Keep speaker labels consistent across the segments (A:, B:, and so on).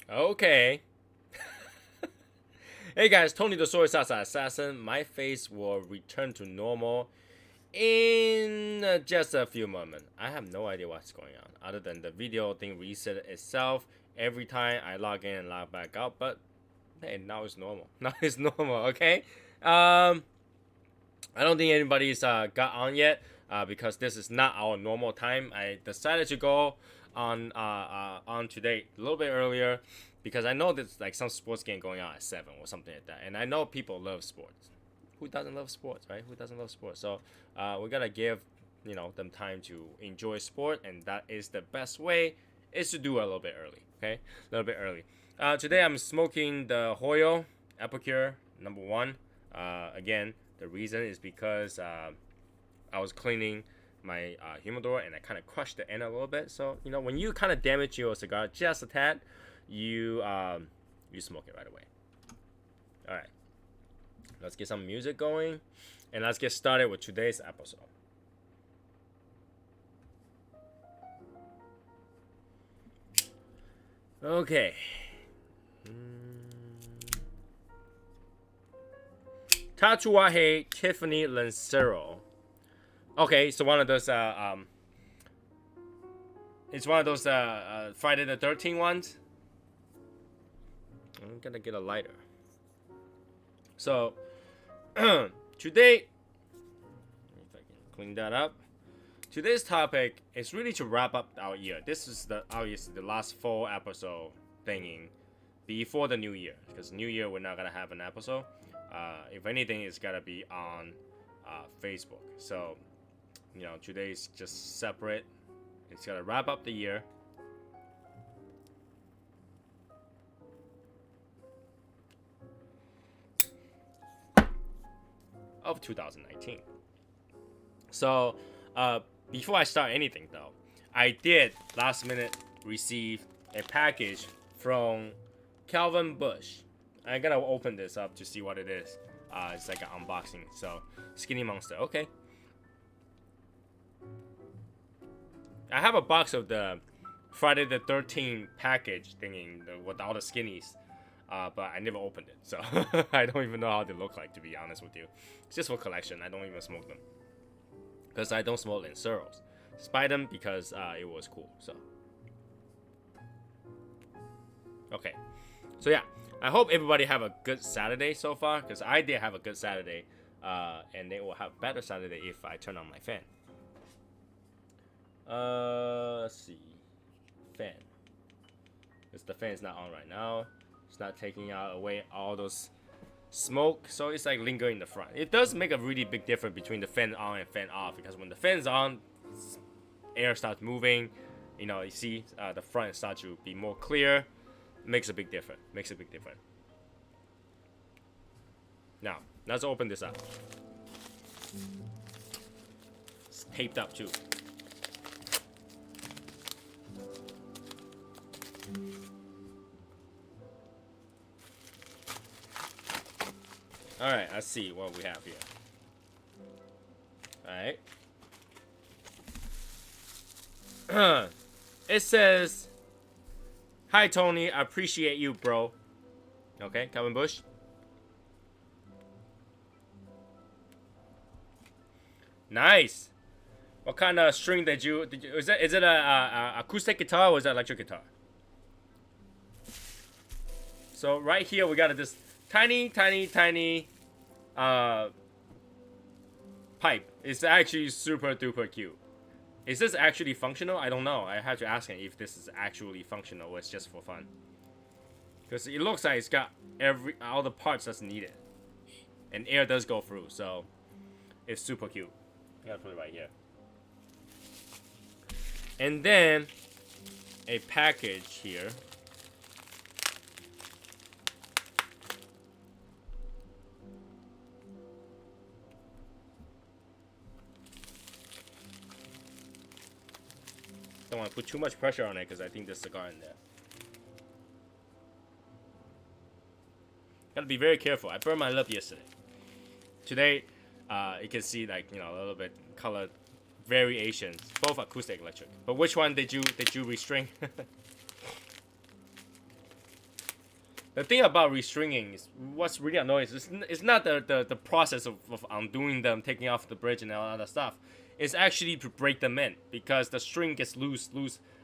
A: Okay. Hey guys, Tony the Soy Salsa Assassin. My face will return to normal in just a few moments. I have no idea what's going on, other than the video thing reset itself every time I log in and log back out. But hey, now it's normal. Now it's normal. Okay. I don't think anybody's got on yet because this is not our normal time. I decided to go on today a little bit earlier because I know there's like some sports game going on at 7 or something like that, and I know people love sports. Who doesn't love sports, right? Who doesn't love sports? So we gotta give them time to enjoy sport, and that is the best way is to do it a little bit early. Okay, a little bit early. Today I'm smoking the Hoyo Epicure #1. Again, the reason is because I was cleaning my humidor and I kind of crushed the end a little bit. So when you kind of damage your cigar just a tad, you smoke it right away. All right, let's get some music going, and let's get started with today's episode. Okay. Tatuaje Tiffany Lancero. Okay, so one of those it's one of those Friday the 13th ones. I'm gonna get a lighter. So today, if I can clean that up. Today's topic is really to wrap up our year. This is obviously the last full episode thinking before the new year, because New Year we're not gonna have an episode. If anything, it's gotta be on Facebook. So today's just separate. It's gotta wrap up the year. Of 2019. So before I start anything though, I did last minute receive a package from Calvin Bush. I gotta open this up to see what it is. It's like an unboxing. So Skinny Monster. Okay. I have a box of the Friday the 13th package thingy with all the skinnies. But I never opened it, so I don't even know how they look like, to be honest with you. It's just for collection. I don't even smoke them because I don't smoke Lanceros. Just buy them because it was cool. So okay, so yeah, I hope everybody have a good Saturday so far, because I did have a good Saturday, and they will have a better Saturday if I turn on my fan. Let's see, fan. Because the fan is not on right now. It's not taking away all those smoke, so it's like lingering in the front. It does make a really big difference between the fan on and fan off, because when the fan's on, air starts moving. You see the front starts to be more clear. Makes a big difference. Now, let's open this up. It's taped up too. Alright, let's see what we have here. Alright. It says, "Hi Tony, I appreciate you, bro." Okay, Calvin Bush. Nice. What kind of string did you is it a acoustic guitar or is that electric guitar? So right here we got this tiny pipe. It's actually super duper cute. Is this actually functional? I don't know. I have to ask him if this is actually functional or it's just for fun. Because it looks like it's got all the parts that's needed. And air does go through, so it's super cute. I gotta put it right here. And then a package here. Don't want to put too much pressure on it because I think there's cigar in there. Gotta be very careful. I burned my lip yesterday. Today, you can see like a little bit color variations, both acoustic, electric. But which one did you restring? the thing about restringing is what's really annoying is it's not the process of undoing them, taking off the bridge and all that stuff. It's actually to break them in, because the string gets loose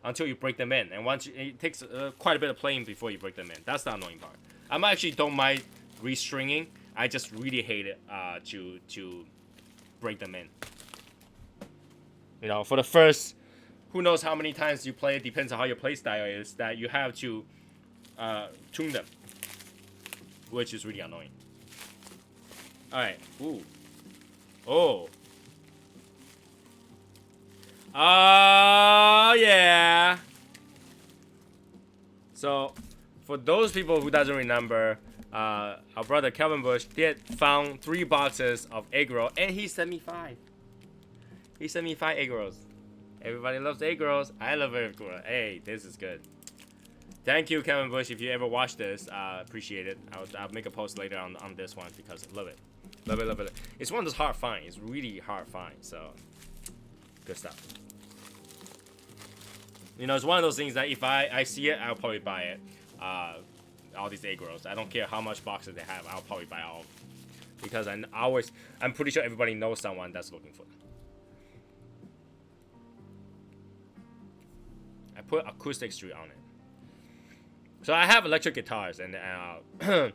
A: until you break them in, and it takes quite a bit of playing before you break them in. That's the annoying part. I actually don't mind restringing. I just really hate it to break them in. You know, for the first, who knows how many times you play, it depends on how your play style is, that you have to tune them, which is really annoying. Alright, ooh. Oh. Yeah. So, for those people who doesn't remember, our brother Kelvin Bush did found 3 boxes of egg roll, and he sent me 5. He sent me 5 egg rolls. Everybody loves egg rolls. I love egg rolls. Hey, this is good. Thank you, Kevin Bush. If you ever watch this, appreciate it. I'll make a post later on this one because I love it. Love it, love it. It's one of those hard finds. It's really hard find. So, good stuff. You know, it's one of those things that if I see it, I'll probably buy it. All these egg rolls. I don't care how much boxes they have. I'll probably buy all of them. Because I'm pretty sure everybody knows someone that's looking for them. I put acoustic street on it. So I have electric guitars, and and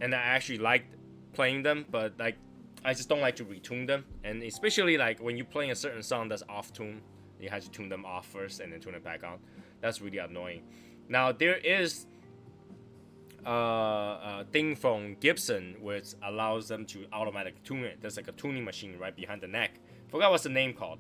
A: I actually like playing them, but like I just don't like to retune them, and especially like when you're playing a certain song that's off tune, you have to tune them off first and then tune it back on. That's really annoying. Now there is a thing from Gibson which allows them to automatically tune it. There's like a tuning machine right behind the neck. Forgot what's the name called.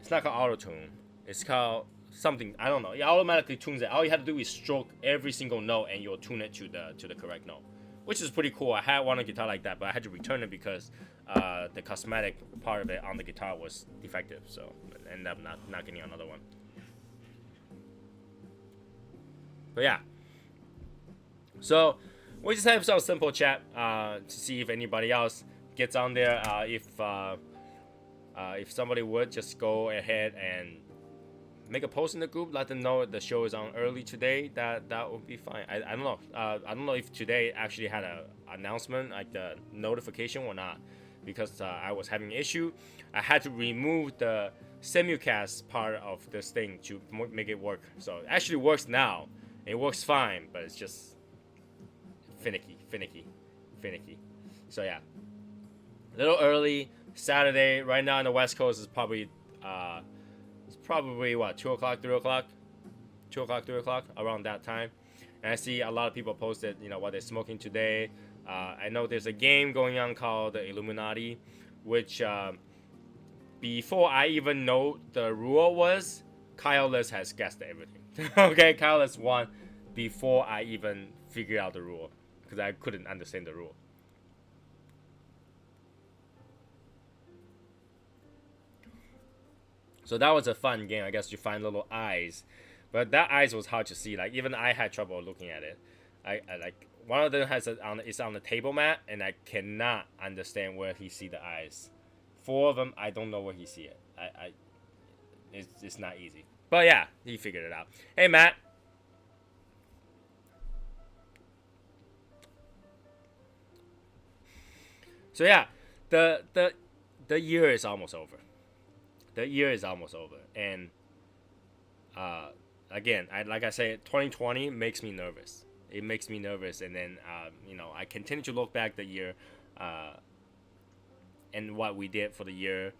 A: It's not called auto tune. It's called something, I don't know. It automatically tunes it. All you have to do is stroke every single note and you'll tune it to the correct note, which is pretty cool. I had one on a guitar like that, but I had to return it because the cosmetic part of it on the guitar was defective, so I ended up not getting another one. But yeah, so we just have some simple chat to see if anybody else gets on there. If somebody would just go ahead and make a post in the group, let them know the show is on early today. That would be fine. I don't know. I don't know if today actually had a announcement, like the notification or not, because I was having an issue. I had to remove the simulcast part of this thing to make it work. So it actually works now. It works fine, but it's just finicky. So yeah, a little early. Saturday right now on the West Coast is probably what, 2 o'clock, 3 o'clock, 2 o'clock, 3 o'clock, around that time. And I see a lot of people posted, you know, what they're smoking today. I know there's a game going on called the Illuminati, which before I even know the rule was, Kyle List has guessed everything. Okay, Kyle List won before I even figured out the rule, because I couldn't understand the rule. So that was a fun game. I guess you find little eyes, but that eyes was hard to see. Like even I had trouble looking at it. I like one of them is on the table mat, and I cannot understand where he see the eyes. 4 of them, I don't know where he see it. It's not easy. But yeah, he figured it out. Hey Matt. So yeah, the year is almost over. The year is almost over, and again, like I said, 2020 makes me nervous. It makes me nervous, and then you know, I continue to look back the year, and what we did for the year,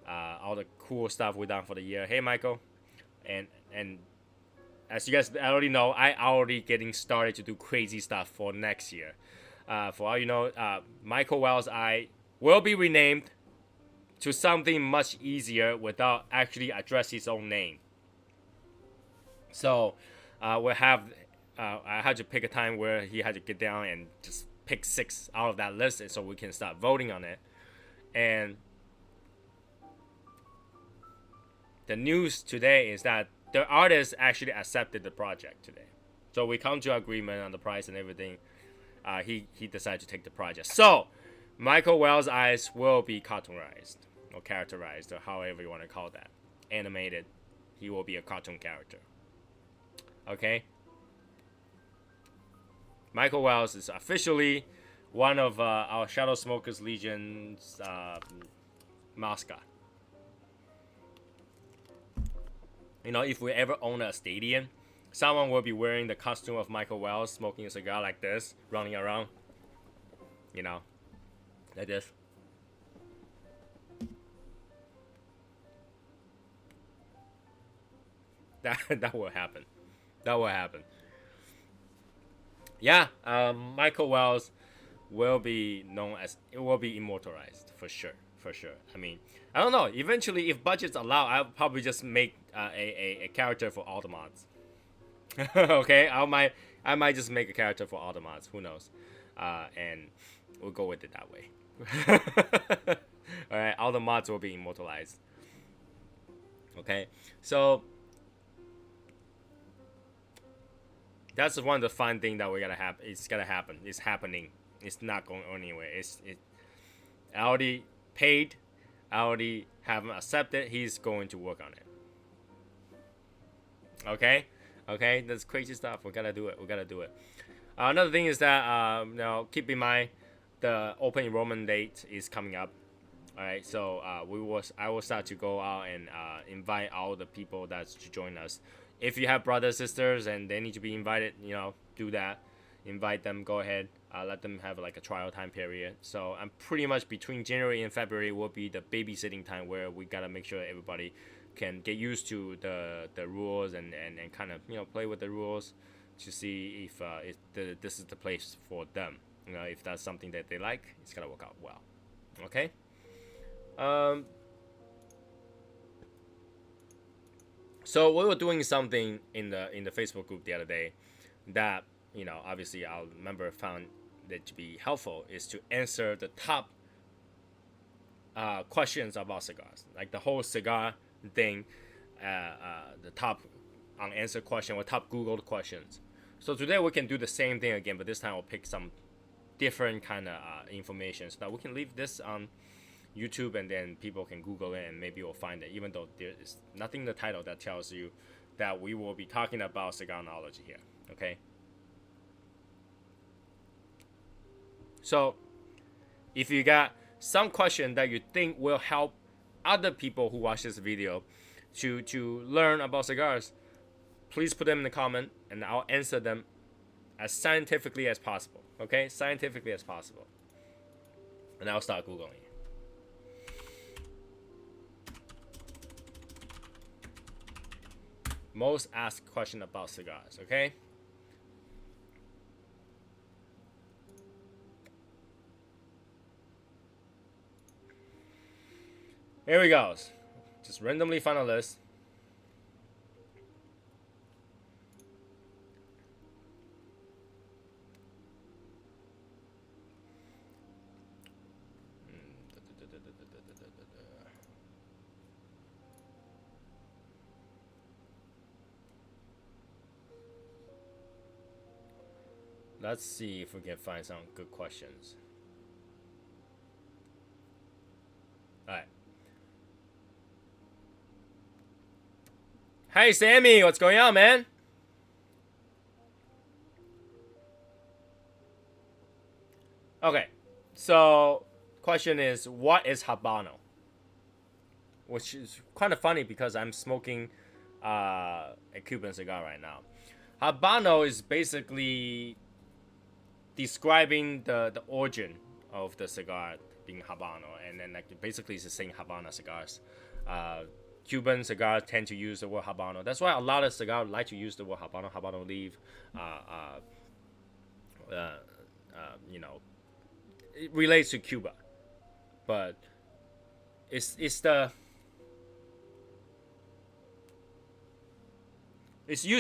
A: all the cool stuff we done for the year. Hey Michael, and as you guys already know, I already getting started to do crazy stuff for next year. For all you know, Michael Wells I will be renamed to something much easier without actually addressing his own name. So we'll have I had to pick a time where he had to get down and just pick 6 out of that list, and so we can start voting on it. And the news today is that the artist actually accepted the project today. So we come to agreement on the price and everything. He decided to take the project. So Michael Wells' eyes will be cartoonized or characterized, or however you want to call that. Animated. He will be a cartoon character. Okay? Michael Wells is officially one of our Shadow Smokers Legion's mascot. You know, if we ever own a stadium, someone will be wearing the costume of Michael Wells, smoking a cigar like this, running around. You know, like this. That will happen. That will happen. Yeah, Michael Wells will be known as, it will be immortalized for sure, for sure. I mean, I don't know. Eventually, if budgets allow, I'll probably just make a character for all the mods. Okay, I might just make a character for all the mods. Who knows? And we'll go with it that way. All right, all the mods will be immortalized. Okay, so that's one of the fun things that we're gonna have. It's gonna happen. It's happening. It's not going anywhere. I already paid. I already have him accepted. He's going to work on it. Okay, that's crazy stuff. We gotta do it. Another thing is that now keep in mind the open enrollment date is coming up. All right, so I will start to go out and invite all the people that's to join us. If you have brothers, sisters, and they need to be invited, you know, do that. Invite them. Go ahead. Let them have like a trial time period. So I'm pretty much between January and February will be the babysitting time where we gotta make sure everybody can get used to the rules and kind of, you know, play with the rules to see if this is the place for them. You know, if that's something that they like, it's gonna work out well. Okay. So we were doing something in the Facebook group the other day that, you know, obviously our member found it to be helpful, is to answer the top questions about cigars, like the whole cigar thing, the top unanswered question or top Googled questions. So today we can do the same thing again, but this time we'll pick some different kind of information so that we can leave this on YouTube and then people can Google it and maybe we'll find it, even though there is nothing in the title that tells you that we will be talking about cigarology here. Okay. So if you got some question that you think will help other people who watch this video to learn about cigars, please put them in the comment and I'll answer them as scientifically as possible. Okay, scientifically as possible. And I'll start Googling. Most asked question about cigars, okay? Here we go. Just randomly find a list. Let's see if we can find some good questions. All right. Hey, Sammy, what's going on, man? Okay, so question is, what is Habano? Which is kind of funny because I'm smoking a Cuban cigar right now. Habano is basically describing the origin of the cigar being Habano, and then like basically it's the same Habana cigars. Cuban cigars tend to use the word Habano. That's why a lot of cigars like to use the word Habano, Habano leaf. You know, it relates to Cuba, but it's used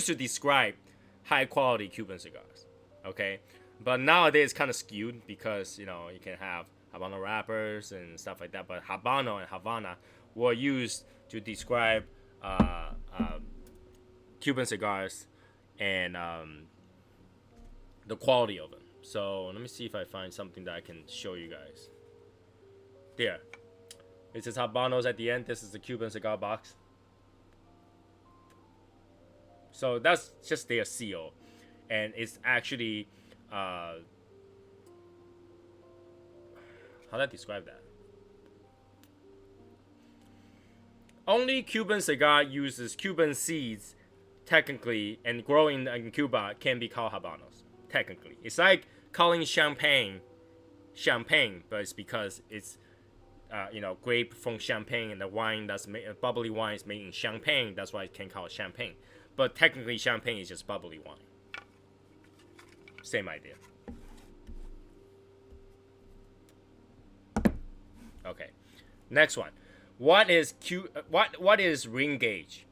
A: to describe high quality Cuban cigars. Okay. But nowadays it's kind of skewed because, you know, you can have Habano wrappers and stuff like that. But Habano and Havana were used to describe Cuban cigars and the quality of them. So let me see if I find something that I can show you guys. There. It says Habanos at the end. This is the Cuban cigar box. So that's just their seal. And it's actually how do I describe that? Only Cuban cigar uses Cuban seeds, technically, and growing in Cuba can be called habanos. Technically, it's like calling champagne, but it's because it's grape from Champagne, and the wine that's made, bubbly wine is made in Champagne. That's why it can call it champagne. But technically, champagne is just bubbly wine. Same idea. Okay, next one. What is ring gauge?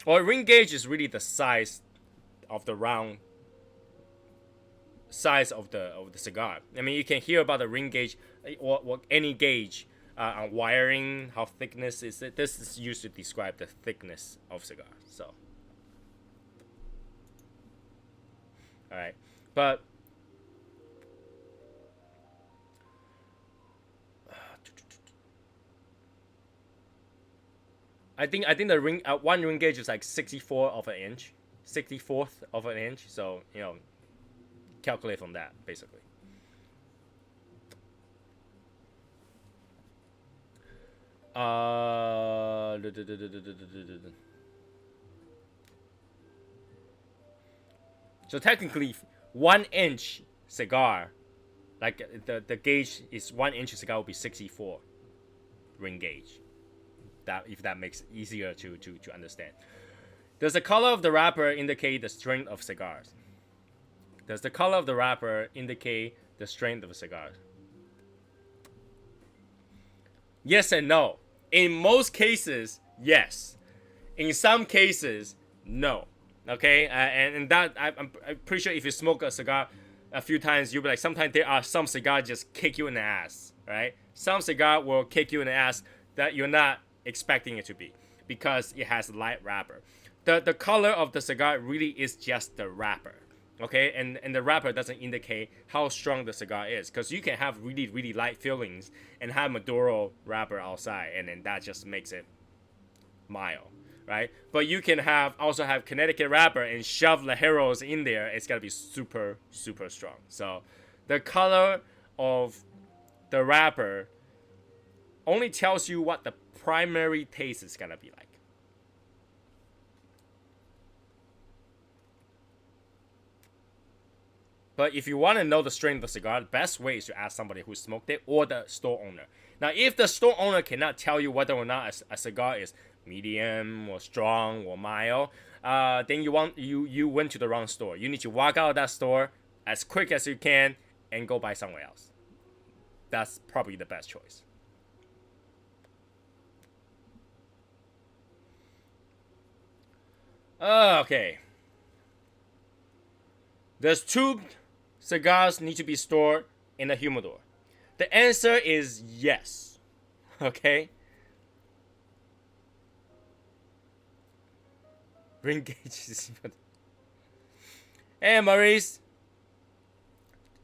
A: Well, ring gauge is really the size of the round size of the cigar. I mean, you can hear about the ring gauge or any gauge on wiring, how thickness is it. This is used to describe the thickness of cigars. So, all right, but I think the ring one ring gauge is like 64 of an inch, 64th of an inch. So calculate from that basically. So technically, 1 inch cigar, like the gauge is 1 inch cigar, will be 64 ring gauge. That if that makes it easier to understand. Does the color of the wrapper indicate the strength of cigars? Does the color of the wrapper indicate the strength of a cigar? Yes and no. In most cases, yes. In some cases, no. Okay, and that I'm pretty sure if you smoke a cigar a few times, you'll be like, sometimes there are some cigars just kick you in the ass, right? Some cigar will kick you in the ass that you're not expecting it to be because it has a light wrapper. The color of the cigar really is just the wrapper. Okay, and the wrapper doesn't indicate how strong the cigar is, because you can have really, really light fillings and have Maduro wrapper outside, and then that just makes it mild, right? But you can also have Connecticut wrapper and shove Lajeros in there. It's gotta be super, super strong. So the color of the wrapper only tells you what the primary taste is gonna be like. But if you want to know the strength of the cigar, the best way is to ask somebody who smoked it or the store owner. Now, if the store owner cannot tell you whether or not a cigar is medium or strong or mild, then you went to the wrong store. You need to walk out of that store as quick as you can and go buy somewhere else. That's probably the best choice. Okay. Does tubed cigars need to be stored in a humidor? The answer is yes. Okay? Ring gauge. Hey, Maurice.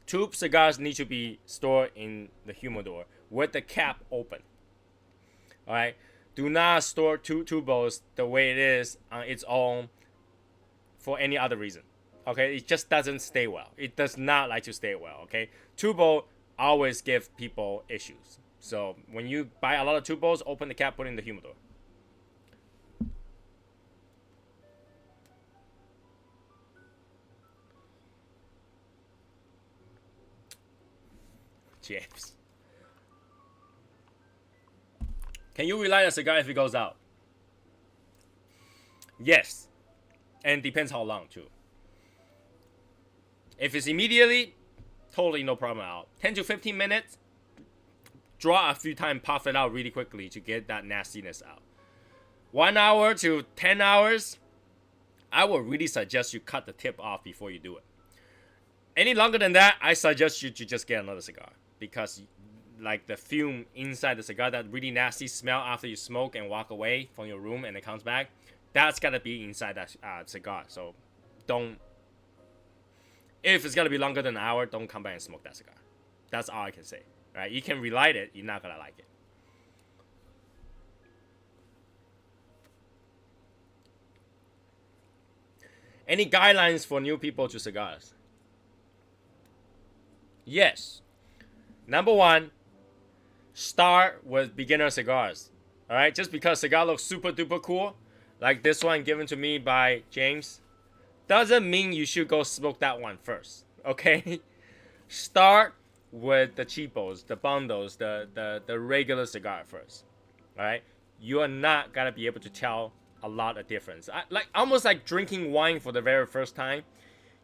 A: Tube cigars need to be stored in the humidor with the cap open. Alright? Do not store tubos the way it is on its own for any other reason. Okay, it just doesn't stay well. It does not like to stay well. Okay, tubo always give people issues. So when you buy a lot of tubos, open the cap, put it in the humidor. James, can you relight a cigar if it goes out? Yes, and depends how long too. If it's immediately, totally no problem at all. 10 to 15 minutes, draw a few times, puff it out really quickly to get that nastiness out. 1 hour to 10 hours, I would really suggest you cut the tip off before you do it. Any longer than that, I suggest you to just get another cigar, because like the fume inside the cigar, that really nasty smell after you smoke and walk away from your room and it comes back, that's gotta be inside that cigar. So don't. If it's gonna be longer than an hour, don't come back and smoke that cigar. That's all I can say. Right? You can relight it, you're not gonna like it. Any guidelines for new people to cigars? Yes. Number one, start with beginner cigars. All right, just because cigar looks super duper cool, like this one given to me by James, doesn't mean you should go smoke that one first. Okay, start with the cheapos, the bundles, the regular cigar first. All right, you are not gonna be able to tell a lot of difference. Like almost like drinking wine for the very first time.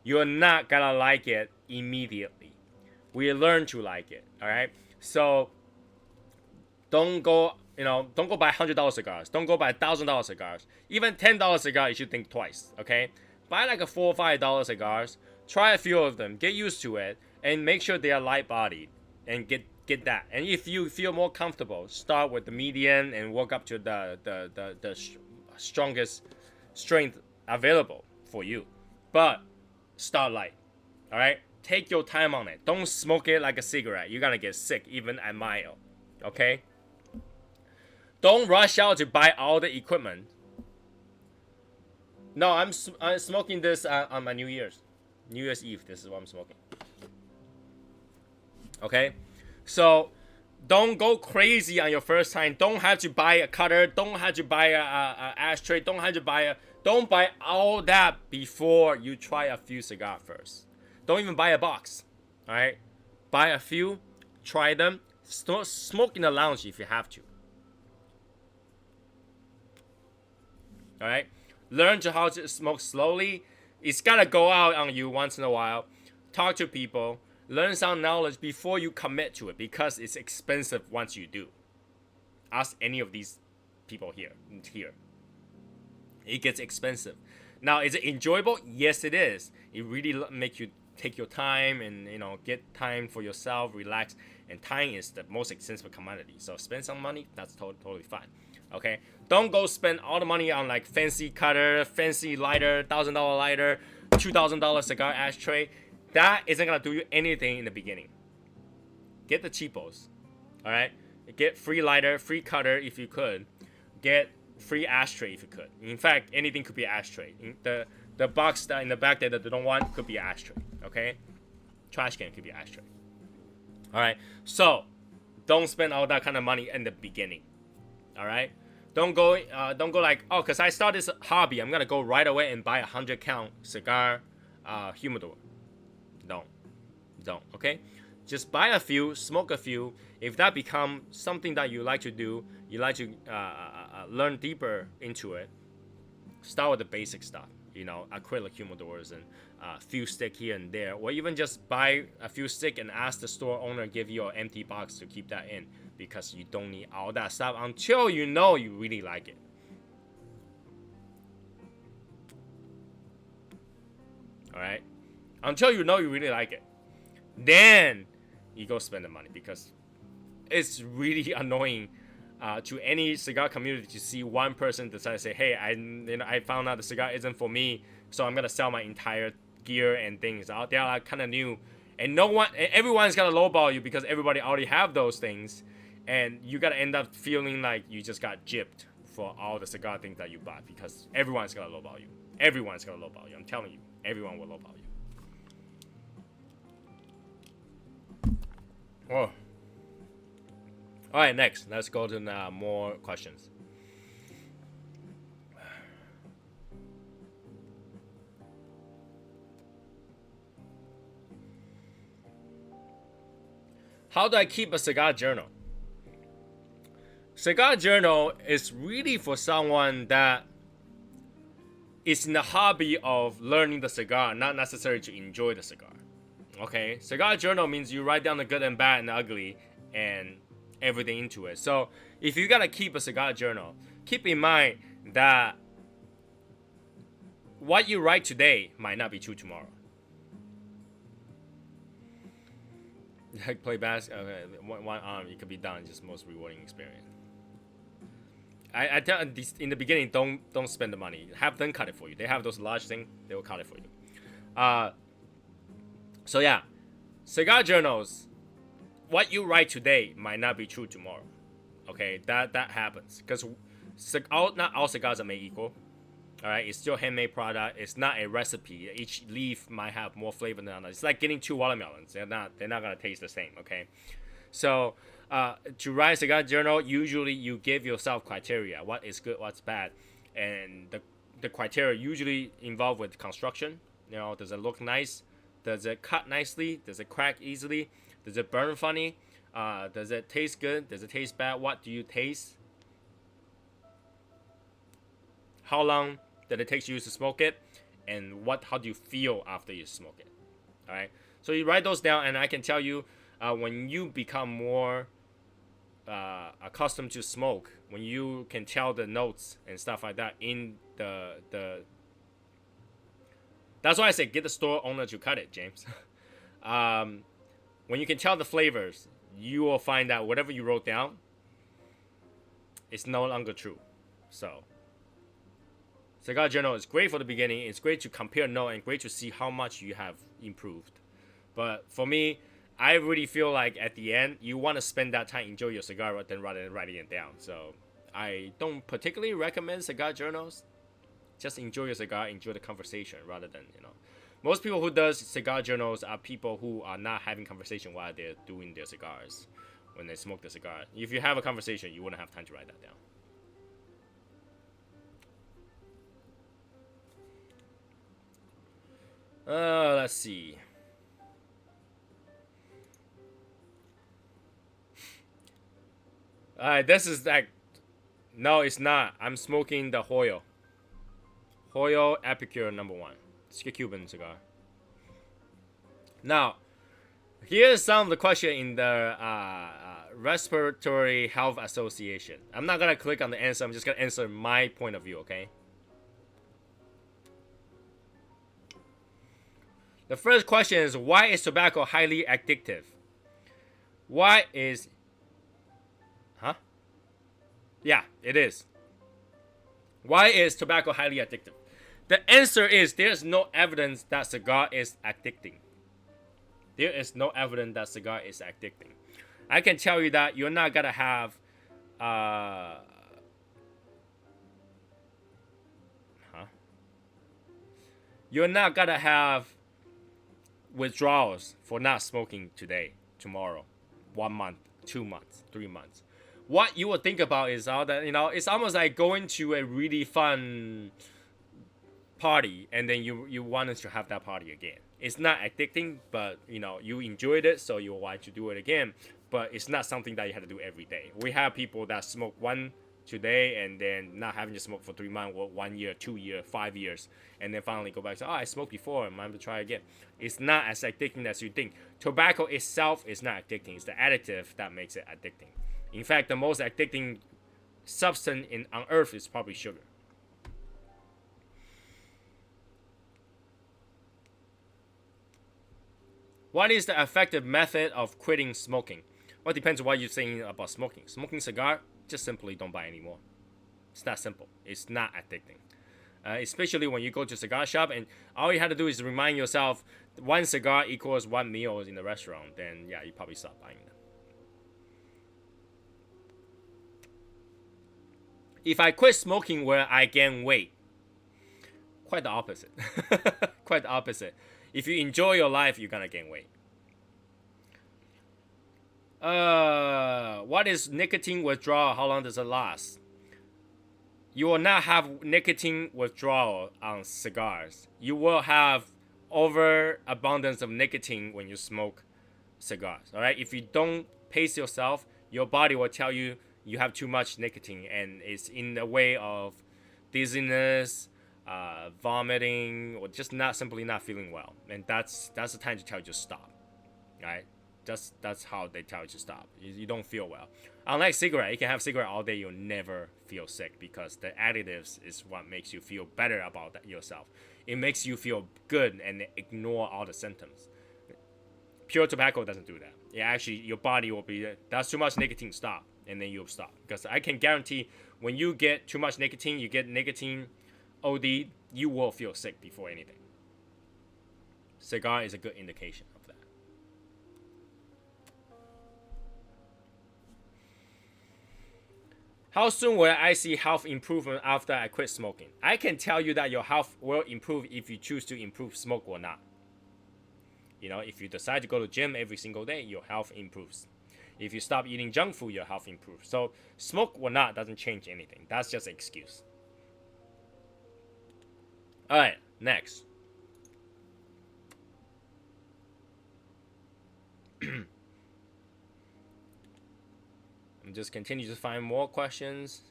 A: You're not gonna like it immediately. We learn to like it. All right, so don't go, don't go buy $100 cigars. Don't go buy $1,000 cigars. Even $10 cigar, you should think twice. Okay, buy like a $4 or $5 cigars. Try a few of them. Get used to it, and make sure they are light bodied, and get that. And if you feel more comfortable, start with the median and work up to the strongest strength available for you. But start light. All right. Take your time on it. Don't smoke it like a cigarette. You're gonna get sick even at mild. Okay. Don't rush out to buy all the equipment. No, I'm smoking this on my New Year's Eve. This is what I'm smoking. Okay, so don't go crazy on your first time. Don't have to buy a cutter. Don't have to buy a ashtray. Don't buy all that before you try a few cigars first. Don't even buy a box. All right, buy a few, try them. Smoke in the lounge if you have to. All right, learn to how to smoke slowly. It's gotta go out on you once in a while. Talk to people. Learn some knowledge before you commit to it, because it's expensive once you do. Ask any of these people here. It gets expensive. Now, is it enjoyable? Yes, it is. It really makes you take your time and get time for yourself, relax. And time is the most expensive commodity. So spend some money. That's totally fine. Okay, don't go spend all the money on like fancy cutter, fancy lighter, $1,000 lighter, $2,000 cigar ashtray. That isn't gonna do you anything in the beginning. Get the cheapos. All right, get free lighter, free cutter if you could. Get free ashtray if you could. In fact, anything could be an ashtray. The box that in the back that they don't want could be an ashtray. Okay, trash can could be an ashtray. All right, so don't spend all that kind of money in the beginning. All right, don't go like, oh, because I started this hobby, I'm gonna go right away and buy 100 count cigar humidor. Don't. Okay, just buy a few, smoke a few. If that becomes something that you like to do, you like to learn deeper into it, start with the basic stuff. Acrylic humidors and a few stick here and there, or even just buy a few stick and ask the store owner give you an empty box to keep that in, because you don't need all that stuff until you really like it. All right, until you really like it, then you go spend the money, because it's really annoying to any cigar community to see one person decide to say, hey, I found out the cigar isn't for me, so I'm gonna sell my entire gear and things out. They are like kind of new, and everyone's gonna lowball you because everybody already have those things, and you gotta end up feeling like you just got gypped for all the cigar things that you bought, because everyone's gonna lowball you. I'm telling you, everyone will lowball you. Oh. All right, next, let's go to more questions. How do I keep a cigar journal? Cigar journal is really for someone that is in the hobby of learning the cigar, not necessarily to enjoy the cigar. Okay, cigar journal means you write down the good and bad and the ugly and everything into it. So if you gotta keep a cigar journal, keep in mind that what you write today might not be true tomorrow. Like play basketball, okay, one arm, it could be done. Just most rewarding experience. I tell this in the beginning, don't spend the money. Have them cut it for you. They have those large things, they will cut it for you. So yeah, cigar journals. What you write today might not be true tomorrow. Okay, that happens, because not all cigars are made equal. All right, it's still handmade product. It's not a recipe. Each leaf might have more flavor than others. It's like getting two watermelons. They're not gonna taste the same. Okay, so to write a cigar journal, usually you give yourself criteria: what is good, what's bad, and the criteria usually involved with construction. You know, does it look nice? Does it cut nicely? Does it crack easily? Does it burn funny? Does it taste good? Does it taste bad? What do you taste? How long did it take you to smoke it? And how do you feel after you smoke it? All right. So you write those down, and I can tell you when you become more accustomed to smoke, when you can tell the notes and stuff like that in the that's why I say get the store owner to cut it, James. When you can tell the flavors, you will find that whatever you wrote down is no longer true. So cigar journal is great for the beginning. It's great to compare notes and great to see how much you have improved. But for me, I really feel like at the end, you want to spend that time enjoy your cigar rather than writing it down. So I don't particularly recommend cigar journals. Just enjoy your cigar, enjoy the conversation rather than, Most people who does cigar journals are people who are not having conversation while they're doing their cigars. When they smoke the cigar. If you have a conversation, you wouldn't have time to write that down. Let's see. This is like, no, it's not. I'm smoking the Hoyo. Hoyo Epicure #1. It's a Cuban cigar. Now, here's some of the question in the Respiratory Health Association. I'm not gonna click on the answer. I'm just gonna answer my point of view. Okay. The first question is, why is tobacco highly addictive? Why is... Huh? Yeah, it is. Why is tobacco highly addictive? The answer is there's no evidence that cigar is addicting. There is no evidence that cigar is addicting. I can tell you that you're not gonna have... You're not gonna have withdrawals for not smoking today, tomorrow, 1 month, 2 months, 3 months. What you would think about is all that, it's almost like going to a really fun party and then you wanted to have that party again. It's not addicting, but you enjoyed it, so you want to do it again. But it's not something that you have to do every day. We have people that smoke one today and then not having to smoke for 3 months or 1 year, 2 years, 5 years, and then finally go back and say, I smoked before, I'm going to try again. It's not as addicting as you think. Tobacco itself is not addicting. It's the additive that makes it addicting. In fact, the most addicting substance on earth is probably sugar. What is the effective method of quitting smoking? Well, it depends on what you're saying about smoking. Smoking cigar, just simply don't buy anymore. It's that simple. It's not addicting. Especially when you go to a cigar shop and all you have to do is remind yourself one cigar equals one meal in the restaurant, then yeah, you probably stop buying them. If I quit smoking, will I gain weight? Quite the opposite. Quite the opposite. If you enjoy your life, you're gonna gain weight. What is nicotine withdrawal? How long does it last? You will not have nicotine withdrawal on cigars. You will have overabundance of nicotine when you smoke cigars. All right. If you don't pace yourself, your body will tell you you have too much nicotine, and it's in the way of dizziness, vomiting, or just simply not feeling well. And that's the time to tell you to stop. All right. That's how they tell you to stop. You don't feel well. Unlike cigarette, you can have cigarette all day, you'll never feel sick because the additives is what makes you feel better about yourself. It makes you feel good and ignore all the symptoms. Pure tobacco doesn't do that. Yeah, actually, your body will be, that's too much nicotine, stop, and then you'll stop. Because I can guarantee when you get too much nicotine, you get nicotine OD, you will feel sick before anything. Cigar is a good indication of that. How soon will I see health improvement after I quit smoking? I can tell you that your health will improve if you choose to improve smoke or not. You know, if you decide to go to the gym every single day, your health improves. If you stop eating junk food, your health improves. So smoke or not doesn't change anything. That's just an excuse. All right, next. And just continue to find more questions.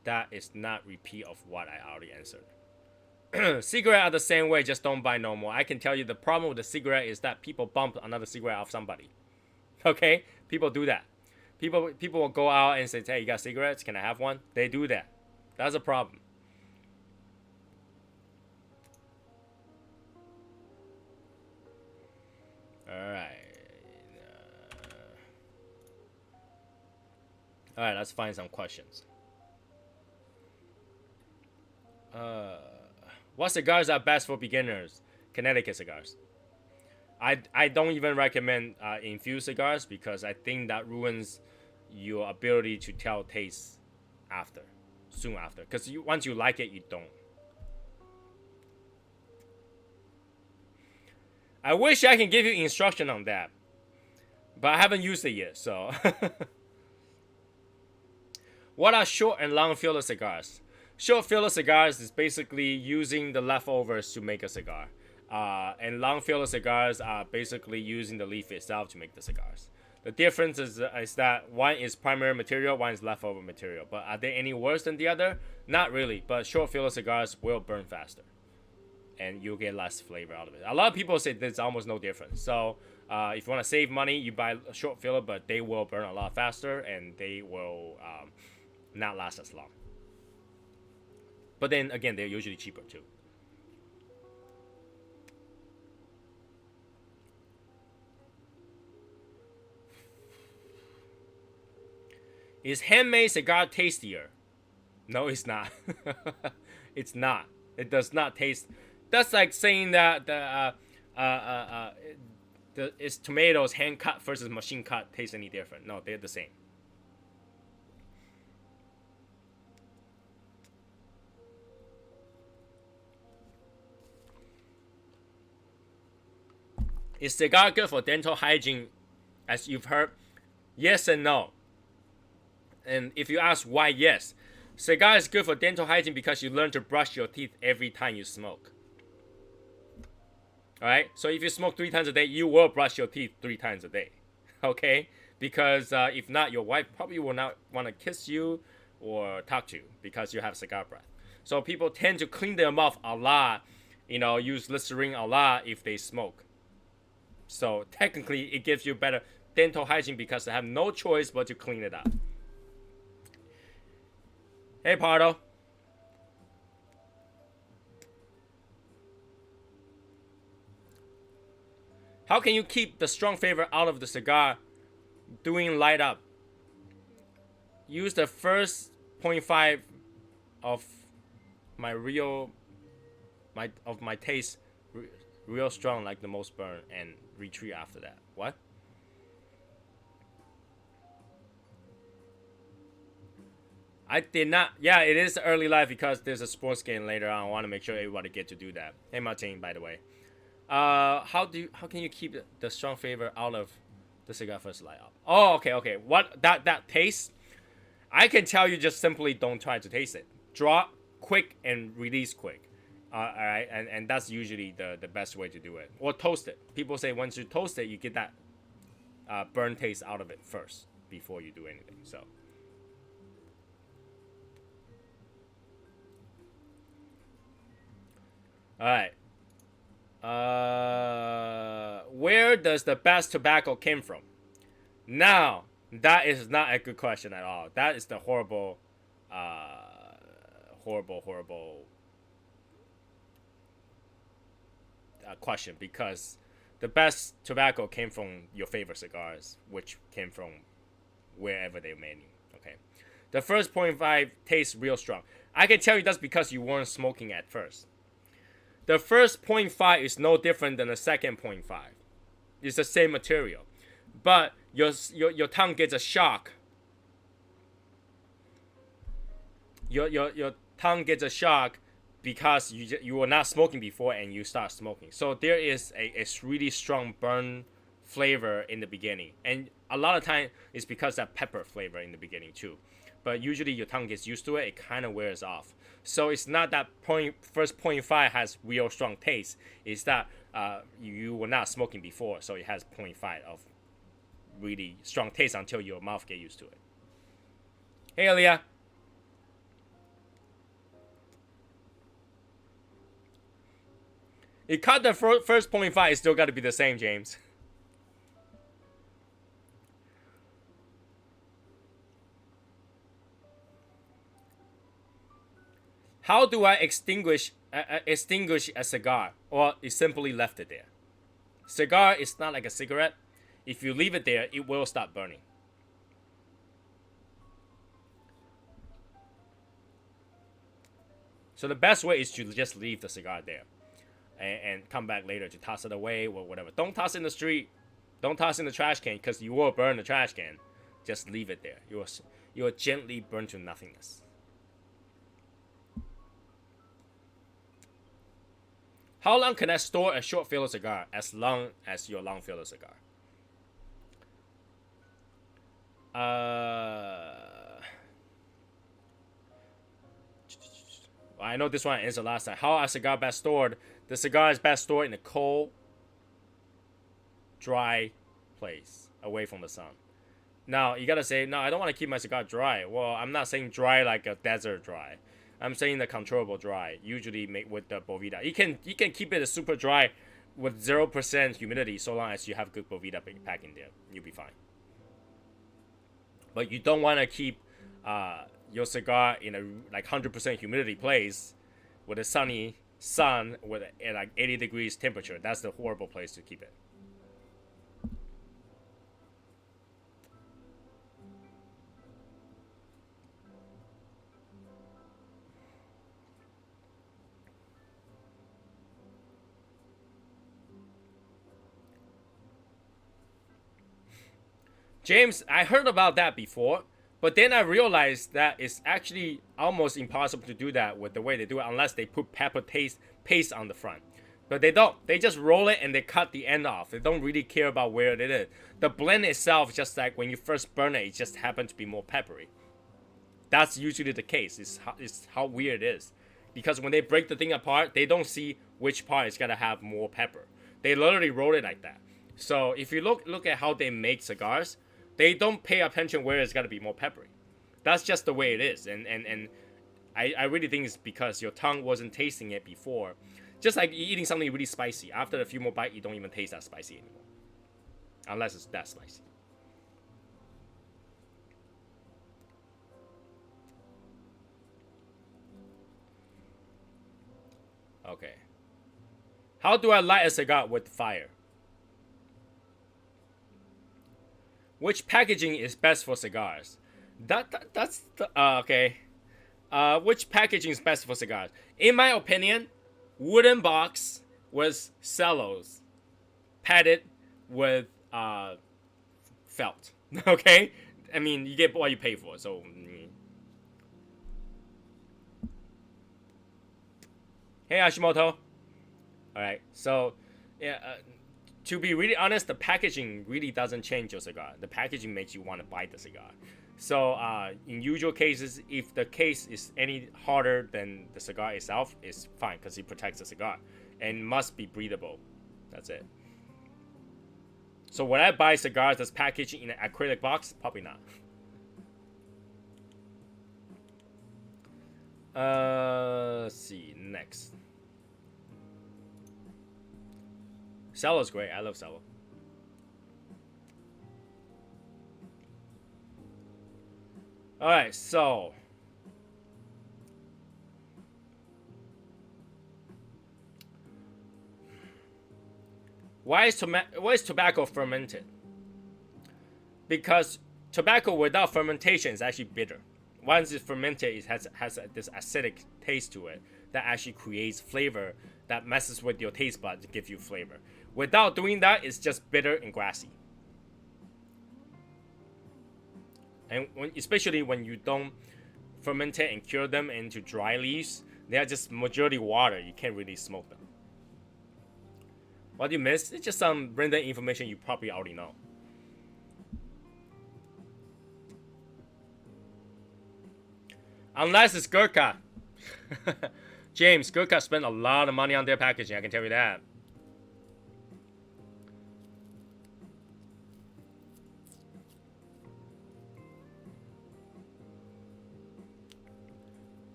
A: That is not repeat of what I already answered. Cigarette are the same way, just don't buy no more. I can tell you the problem with the cigarette is that people bump another cigarette off somebody. Okay? People do that. People will go out and say, hey, you got cigarettes? Can I have one? They do that. That's a problem. Alright. Alright, let's find some questions. What cigars are best for beginners? Connecticut cigars. I don't even recommend infused cigars because I think that ruins your ability to tell taste soon after. Because once you like it, you don't. I wish I can give you instruction on that, but I haven't used it yet, so. What are short and long filler cigars? Short filler cigars is basically using the leftovers to make a cigar. And long filler cigars are basically using the leaf itself to make the cigars. The difference is that one is primary material, one is leftover material. But are they any worse than the other? Not really, but short filler cigars will burn faster. And you'll get less flavor out of it. A lot of people say there's almost no difference. So if you want to save money, you buy a short filler, but they will burn a lot faster and they will not last as long. But then again, they're usually cheaper too. Is handmade cigar tastier? No, it's not. It's not. It does not taste. That's like saying that is tomatoes hand cut versus machine cut taste any different? No, they're the same. Is cigar good for dental hygiene? As you've heard, yes and no. And if you ask why, yes. Cigar is good for dental hygiene because you learn to brush your teeth every time you smoke. Alright? So if you smoke 3 times a day, you will brush your teeth 3 times a day. Okay? Because if not, your wife probably will not want to kiss you or talk to you because you have cigar breath. So people tend to clean their mouth a lot, use Listerine a lot if they smoke. So technically, it gives you better dental hygiene because they have no choice but to clean it up. Hey, Pardo. How can you keep the strong flavor out of the cigar doing light up? Use the first 0.5 of my taste real strong like the most burn and retreat after that. What? I did not. Yeah, it is early life because there's a sports game later on. I want to make sure everybody get to do that. Hey, Martin, by the way. How can you keep the strong flavor out of the cigar first light up? Oh, okay. What that taste? I can tell you just simply don't try to taste it. Draw quick and release quick. All right, and that's usually the best way to do it. Or toast it. People say once you toast it, you get that burn taste out of it first before you do anything. So. All right. Where does the best tobacco came from? Now, that is not a good question at all. That is the horrible question because the best tobacco came from your favorite cigars, which came from wherever they made you. Okay. The first 0.5 tastes real strong. I can tell you that's because you weren't smoking at first. The first 0.5 is no different than the second 0.5. It's the same material. But your tongue gets a shock your tongue gets a shock because you were not smoking before and you start smoking. So there is a really strong burn flavor in the beginning, and a lot of time it's because that pepper flavor in the beginning too. But usually your tongue gets used to it, it kind of wears off. So it's not that first 0.5 has real strong taste. It's that you were not smoking before, so it has 0.5 of really strong taste until your mouth get used to it. Hey, Aaliyah. You cut the first 0.5, it's still got to be the same, James. How do I extinguish a cigar? Or it simply left it there. Cigar is not like a cigarette. If you leave it there, it will start burning. So the best way is to just leave the cigar there and come back later to toss it away or whatever. Don't toss it in the street. Don't toss it in the trash can because you will burn the trash can. Just leave it there. You will gently burn to nothingness. How long can I store a short filler cigar? As long as your long filler cigar. I know this one answered last time. How are cigar best stored? The cigar is best stored in a cold, dry place, away from the sun. Now, you gotta say, no, I don't want to keep my cigar dry. Well, I'm not saying dry like a desert dry. I'm saying the controllable dry, usually made with the Boveda. You can keep it super dry with 0% humidity so long as you have good Boveda pack in there. You'll be fine. But you don't want to keep your cigar in a like 100% humidity place with a sunny sun with like 80 degrees temperature. That's the horrible place to keep it. James, I heard about that before, but then I realized that it's actually almost impossible to do that with the way they do it unless they put pepper paste on the front. But they don't. They just roll it and they cut the end off. They don't really care about where it is. The blend itself, just like when you first burn it, it just happens to be more peppery. That's usually the case. It's how weird it is. Because when they break the thing apart, they don't see which part is going to have more pepper. They literally roll it like that. So if you look at how they make cigars, they don't pay attention where it's got to be more peppery. That's just the way it is. And I really think it's because your tongue wasn't tasting it before. Just like eating something really spicy. After a few more bites, you don't even taste that spicy anymore. Unless it's that spicy. Okay. How do I light a cigar with fire? Which packaging is best for cigars? That's the, okay. Which packaging is best for cigars? In my opinion, wooden box with cellos, padded with felt. Okay, I mean you get what you pay for. So, hey Hashimoto. All right, so yeah. To be really honest, the packaging really doesn't change your cigar. The packaging makes you want to bite the cigar. So in usual cases, if the case is any harder than the cigar itself, it's fine because it protects the cigar and must be breathable. That's it. So when I buy cigars that's packaged in an acrylic box, probably not. Let's see, next. Cello's great. I love cello. Alright, so why is tobacco fermented? Because tobacco without fermentation is actually bitter. Once it's fermented, it has this acidic taste to it that actually creates flavor that messes with your taste buds to give you flavor. Without doing that, it's just bitter and grassy. And especially when you don't fermented and cure them into dry leaves. They are just majority water. You can't really smoke them. What you missed? It's just some random information you probably already know. Unless it's Gurkha. James, Gurkha spent a lot of money on their packaging, I can tell you that.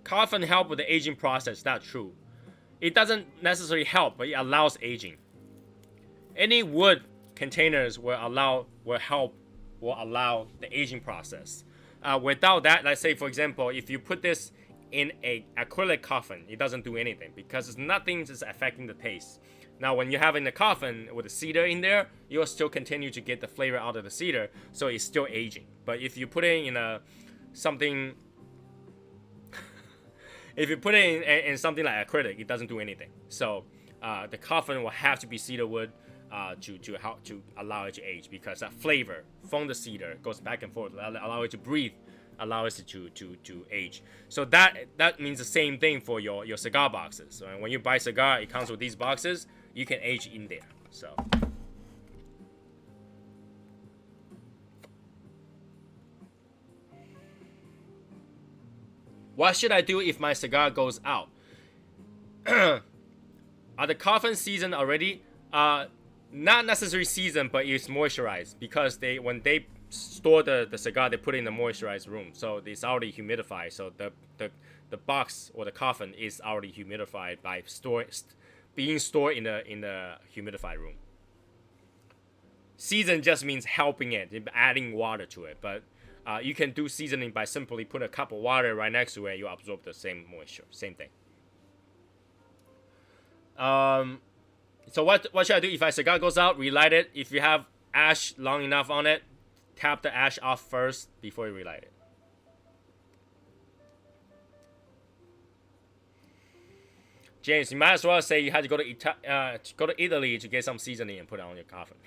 A: Coffin help with the aging process, not true. It doesn't necessarily help, but it allows aging. Any wood containers will allow the aging process. Without that, let's say for example, if you put this in a acrylic coffin, it doesn't do anything because nothing is affecting the taste. Now, when you have in the coffin with the cedar in there, you'll still continue to get the flavor out of the cedar, so it's still aging. But if you put it in if you put it in something like acrylic, it doesn't do anything. So the coffin will have to be cedar wood to allow it to age, because that flavor from the cedar goes back and forth, allow it to breathe, allow it to age. So that means the same thing for your cigar boxes. So when you buy cigar, it comes with these boxes. You can age in there. So. What should I do if my cigar goes out? Are the coffin seasoned already? Not necessarily seasoned, but it's moisturized, because when they store the cigar, they put it in the moisturized room, so it's already humidified. So the box or the coffin is already humidified by being stored in the humidified room. Season just means helping it, adding water to it, but you can do seasoning by simply put a cup of water right next to it. You absorb the same moisture. Same thing. So what should I do if my cigar goes out? Relight it. If you have ash long enough on it, tap the ash off first before you relight it. James, you might as well say you had to go to Italy to get some seasoning and put it on your coffin.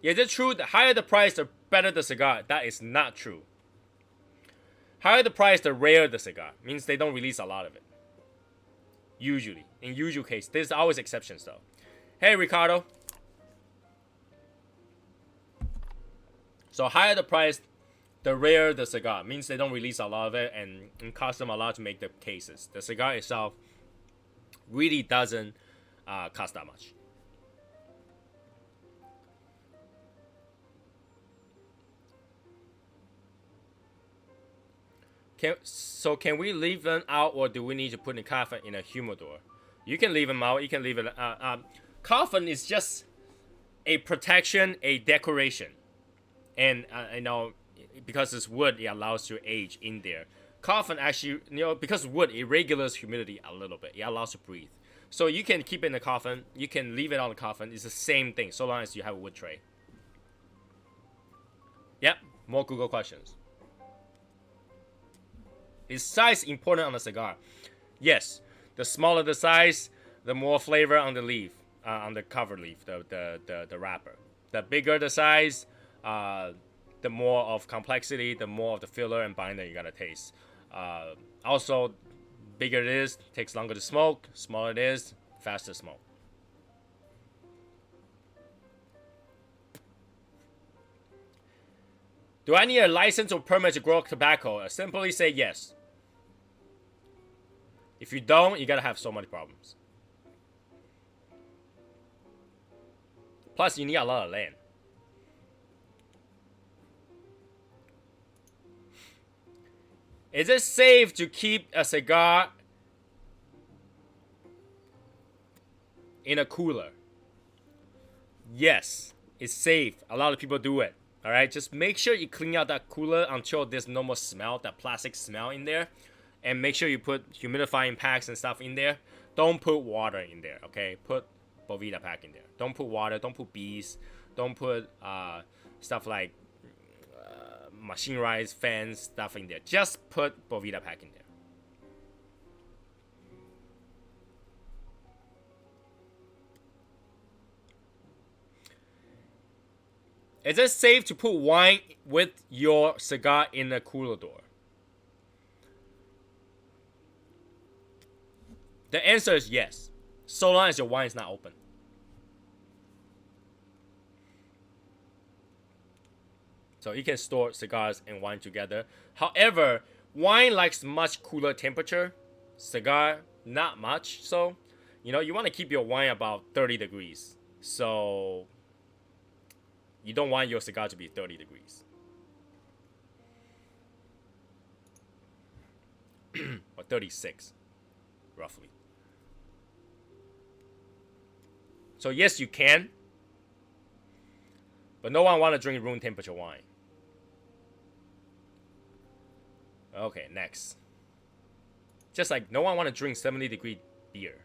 A: Is it true that higher the price, the better the cigar? That is not true. Higher the price, the rarer the cigar. Means they don't release a lot of it. Usually. In usual case. There's always exceptions though. Hey, Ricardo. So higher the price, the rarer the cigar. Means they don't release a lot of it, and it costs them a lot to make the cases. The cigar itself really doesn't cost that much. Can we leave them out, or do we need to put the coffin in a humidor? You can leave them out. You can leave it. Coffin is just a protection, a decoration, and because it's wood, it allows you to age in there. Coffin actually, because wood, it regulates humidity a little bit. It allows you to breathe. So you can keep it in the coffin. You can leave it on the coffin. It's the same thing, so long as you have a wood tray. Yep. More Google questions. Is size important on a cigar? Yes. The smaller the size, the more flavor on the leaf, on the cover leaf, the wrapper. The bigger the size, the more of complexity, the more of the filler and binder you gotta taste. Also, bigger it is, takes longer to smoke. Smaller it is, faster smoke. Do I need a license or permit to grow tobacco? Simply say yes. If you don't, you gotta have so many problems. Plus, you need a lot of land. Is it safe to keep a cigar in a cooler? Yes, it's safe. A lot of people do it. Alright, just make sure you clean out that cooler until there's no more smell, that plastic smell in there. And make sure you put humidifying packs and stuff in there. Don't put water in there, okay? Put Boveda pack in there. Don't put water, don't put bees. Don't put stuff like machinerized fans stuff in there. Just put Boveda pack in there. Is it safe to put wine with your cigar in a cooler door? The answer is yes, so long as your wine is not open. So you can store cigars and wine together. However, wine likes much cooler temperature. Cigar, not much. So, you want to keep your wine about 30 degrees. So, you don't want your cigar to be 30 degrees. Or 36, roughly. So, yes, you can. But no one want to drink room temperature wine. Okay, next. Just like no one want to drink 70-degree beer.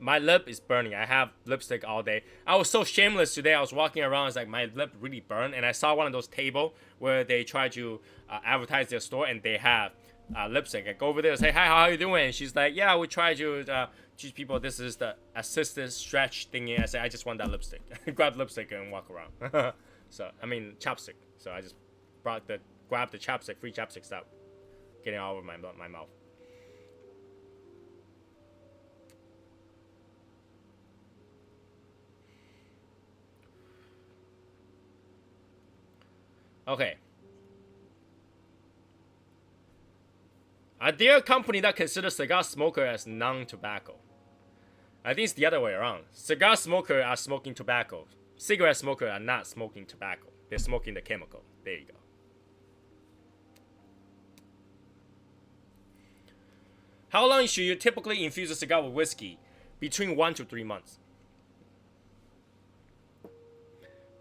A: My lip is burning. I have lipstick all day. I was so shameless today. I was walking around. It's like my lip really burned. And I saw one of those tables where they try to advertise their store. And they have lipstick. I go over there and say, hi, how are you doing? And she's like, yeah, we try to teach people this is the assisted stretch thingy. I say, I just want that lipstick. Grab lipstick and walk around. So, I mean, chapstick. So I just grabbed the chapstick, free chapstick stuff. Getting all over my mouth. Okay. Are there a company that considers cigar smoker as non-tobacco? I think it's the other way around. Cigar smokers are smoking tobacco. Cigarette smokers are not smoking tobacco. They're smoking the chemical. There you go. How long should you typically infuse a cigar with whiskey? Between 1 to 3 months.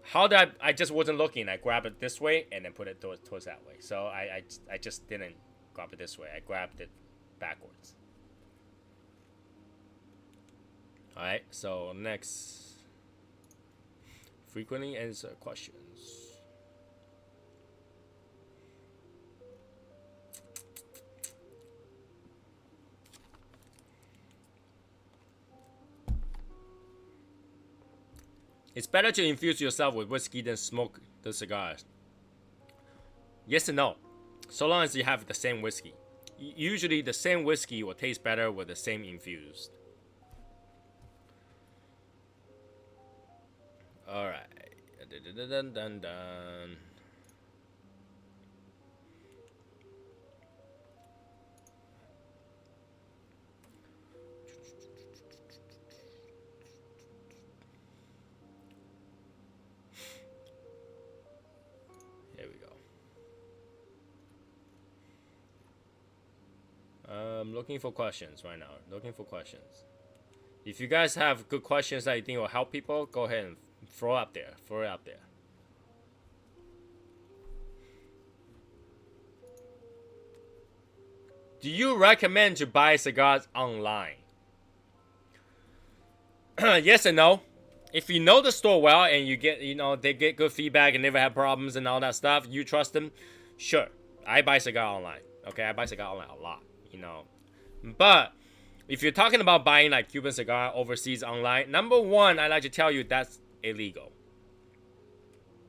A: How did I just wasn't looking. I grabbed it this way and then put it towards that way. So I just didn't grab it this way. I grabbed it backwards. Alright, so next. Frequently answer questions. It's better to infuse yourself with whiskey than smoke the cigars. Yes and no. So long as you have the same whiskey. Usually the same whiskey will taste better with the same infused. Alright. Dun, dun, dun. Here we go. I'm looking for questions right now. Looking for questions. If you guys have good questions that you think will help people, go ahead and throw it up there. Throw it up there. Do you recommend to buy cigars online? Yes and no. If you know the store well and you get, they get good feedback and never have problems and all that stuff, you trust them, sure. I buy cigar online. Okay, I buy cigar online a lot, But if you're talking about buying like Cuban cigar overseas online, number one, I like to tell you that's illegal.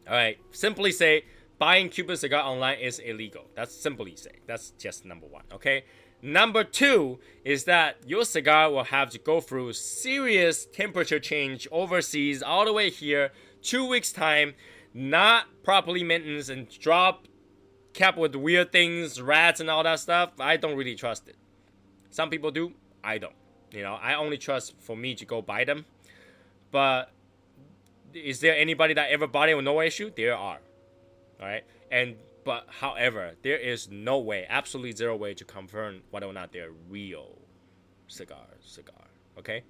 A: All right, simply say buying Cuban cigar online is illegal. That's simply say. That's just number one. Okay. Number two is that your cigar will have to go through serious temperature change overseas all the way here, 2 weeks time, not properly maintenance and drop kept with weird things, rats and all that stuff. I don't really trust it. Some people do. I don't. I only trust for me to go buy them. But is there anybody that ever bought it with no issue? There are. All right. But however, there is no way, absolutely zero way to confirm whether or not they're real cigar. Okay.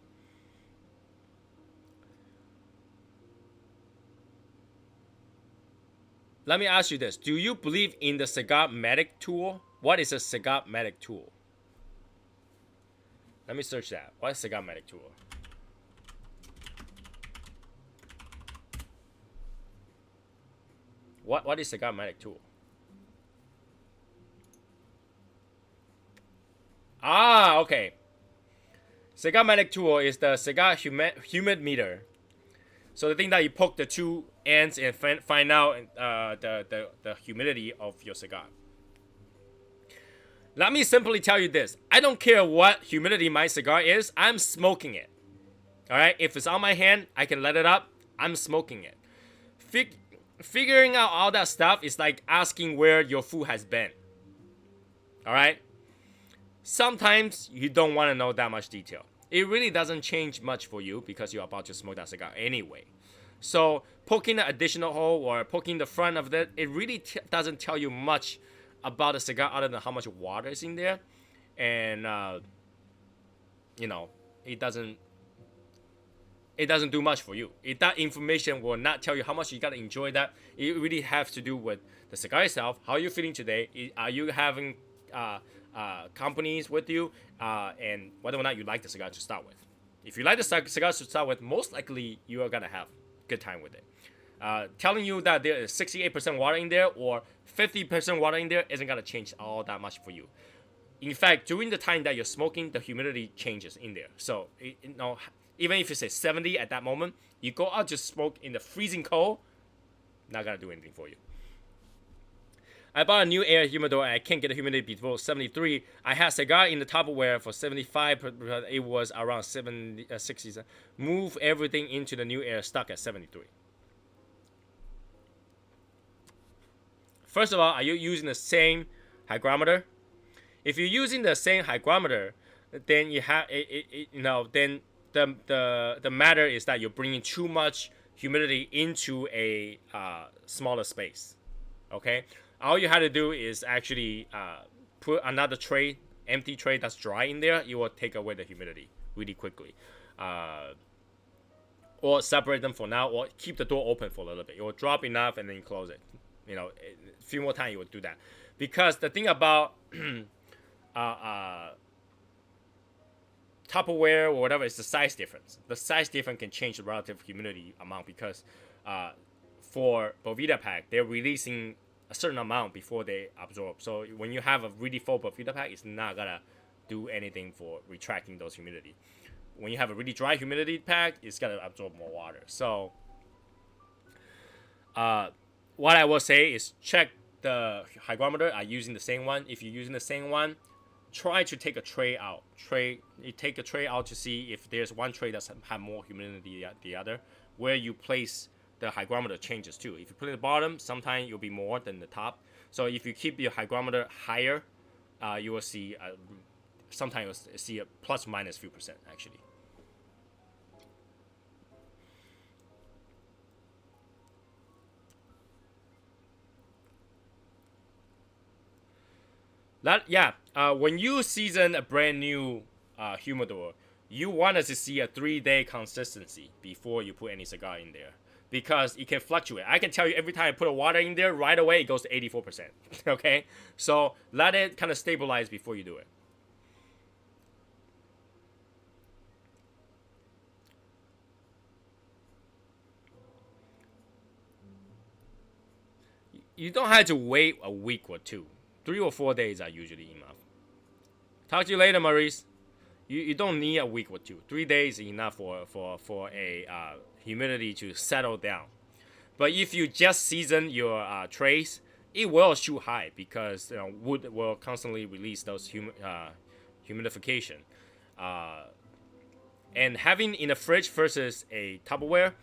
A: Let me ask you this. Do you believe in the cigar medic tool? What is a cigar medic tool? Let me search that. What is cigar medic tool? What is cigar medic tool? Ah, okay. Cigar medic tool is the cigar humid meter. So the thing that you poke the two ends and find out the humidity of your cigar. Let me simply tell you this. I don't care what humidity my cigar is. I'm smoking it. All right? If it's on my hand, I can let it up. I'm smoking it. Figuring out all that stuff is like asking where your food has been. All right? Sometimes you don't want to know that much detail. It really doesn't change much for you because you're about to smoke that cigar anyway. So poking an additional hole or poking the front of it, it really doesn't tell you much about the cigar other than how much water is in there. And, you know, it doesn't do much for you. That information will not tell you how much you gotta enjoy that. It really has to do with the cigar itself. How are you feeling today? Are you having companies with you? And whether or not you like the cigar to start with. If you like the cigar to start with, most likely you are gonna have a good time with it. Telling you that there is 68% water in there or 50% water in there isn't gonna change all that much for you. In fact, during the time that you're smoking, the humidity changes in there. So, even if you say 70 at that moment, you go out to smoke in the freezing cold, not gonna do anything for you. I bought a new air humidor and I can't get the humidity below 73. I had cigar in the Tupperware for 75, but it was around 60. Move everything into the new air, stuck at 73. First of all, are you using the same hygrometer? If you're using the same hygrometer, then you have then the matter is that you're bringing too much humidity into a smaller space. Okay, all you have to do is actually put another tray, empty tray that's dry in there. You will take away the humidity really quickly, or separate them for now, or keep the door open for a little bit. It will drop enough and then you close it. A few more times you will do that, because the thing about Tupperware or whatever is the size difference. The size difference can change the relative humidity amount because for Boveda pack, they're releasing a certain amount before they absorb. So when you have a really full Boveda pack, it's not gonna do anything for retracting those humidity. When you have a really dry humidity pack, it's gonna absorb more water. So what I will say is check the hygrometer. Are using the same one? If you're using the same one, try to take a tray out. You take a tray out to see if there's one tray that's have more humidity than the other. Where you place the hygrometer changes too. If you put it at the bottom, sometimes you'll be more than the top. So if you keep your hygrometer higher, you will see sometimes you'll see a plus minus few percent actually. When you season a brand new humidor, you want to see a 3-day consistency before you put any cigar in there, because it can fluctuate. I can tell you every time I put a water in there, right away it goes to 84%. Okay, so let it kind of stabilize before you do it. You don't have to wait a week or two. 3 or 4 days are usually enough. Talk to you later, Maurice. You don't need a week or two. 3 days is enough for a humidity to settle down. But if you just season your trays, it will shoot high because wood will constantly release those humidification. And having in the fridge versus a Tupperware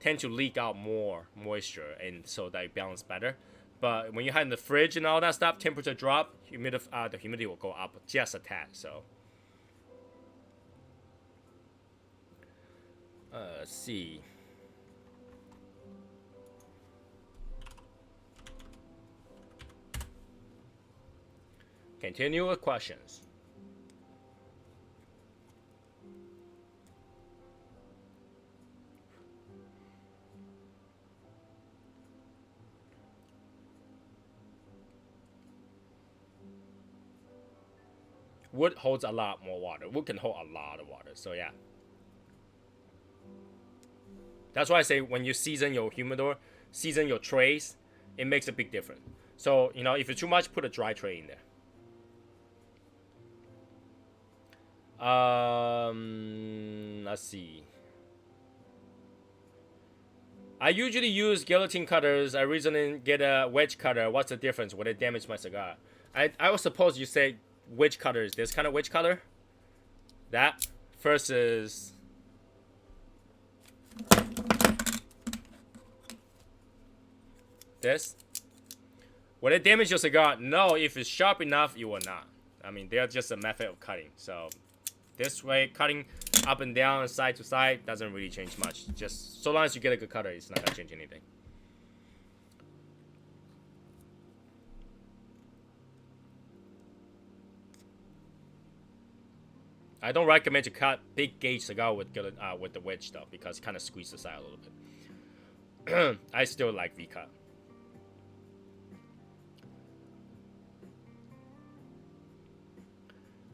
A: tend to leak out more moisture, and so they balance better. But when you have in the fridge and all that stuff, temperature drop, the humidity will go up just a tad. So, let's see. Continue with questions. Wood holds a lot more water. Wood can hold a lot of water. So yeah. That's why I say when you season your humidor, season your trays, it makes a big difference. So, if it's too much, put a dry tray in there. Let's see. I usually use guillotine cutters. I recently get a wedge cutter. What's the difference? Would it damage my cigar? I was supposed you say wedge cutters. This kind of wedge cutter? That versus this. Will it damage your cigar? No, if it's sharp enough, it will not. I mean, they're just a method of cutting. So this way, cutting up and down, side to side, doesn't really change much. Just so long as you get a good cutter, it's not gonna change anything. I don't recommend to cut big gauge cigar with the wedge though, because it kind of squeezes the side a little bit. I still like V-cut.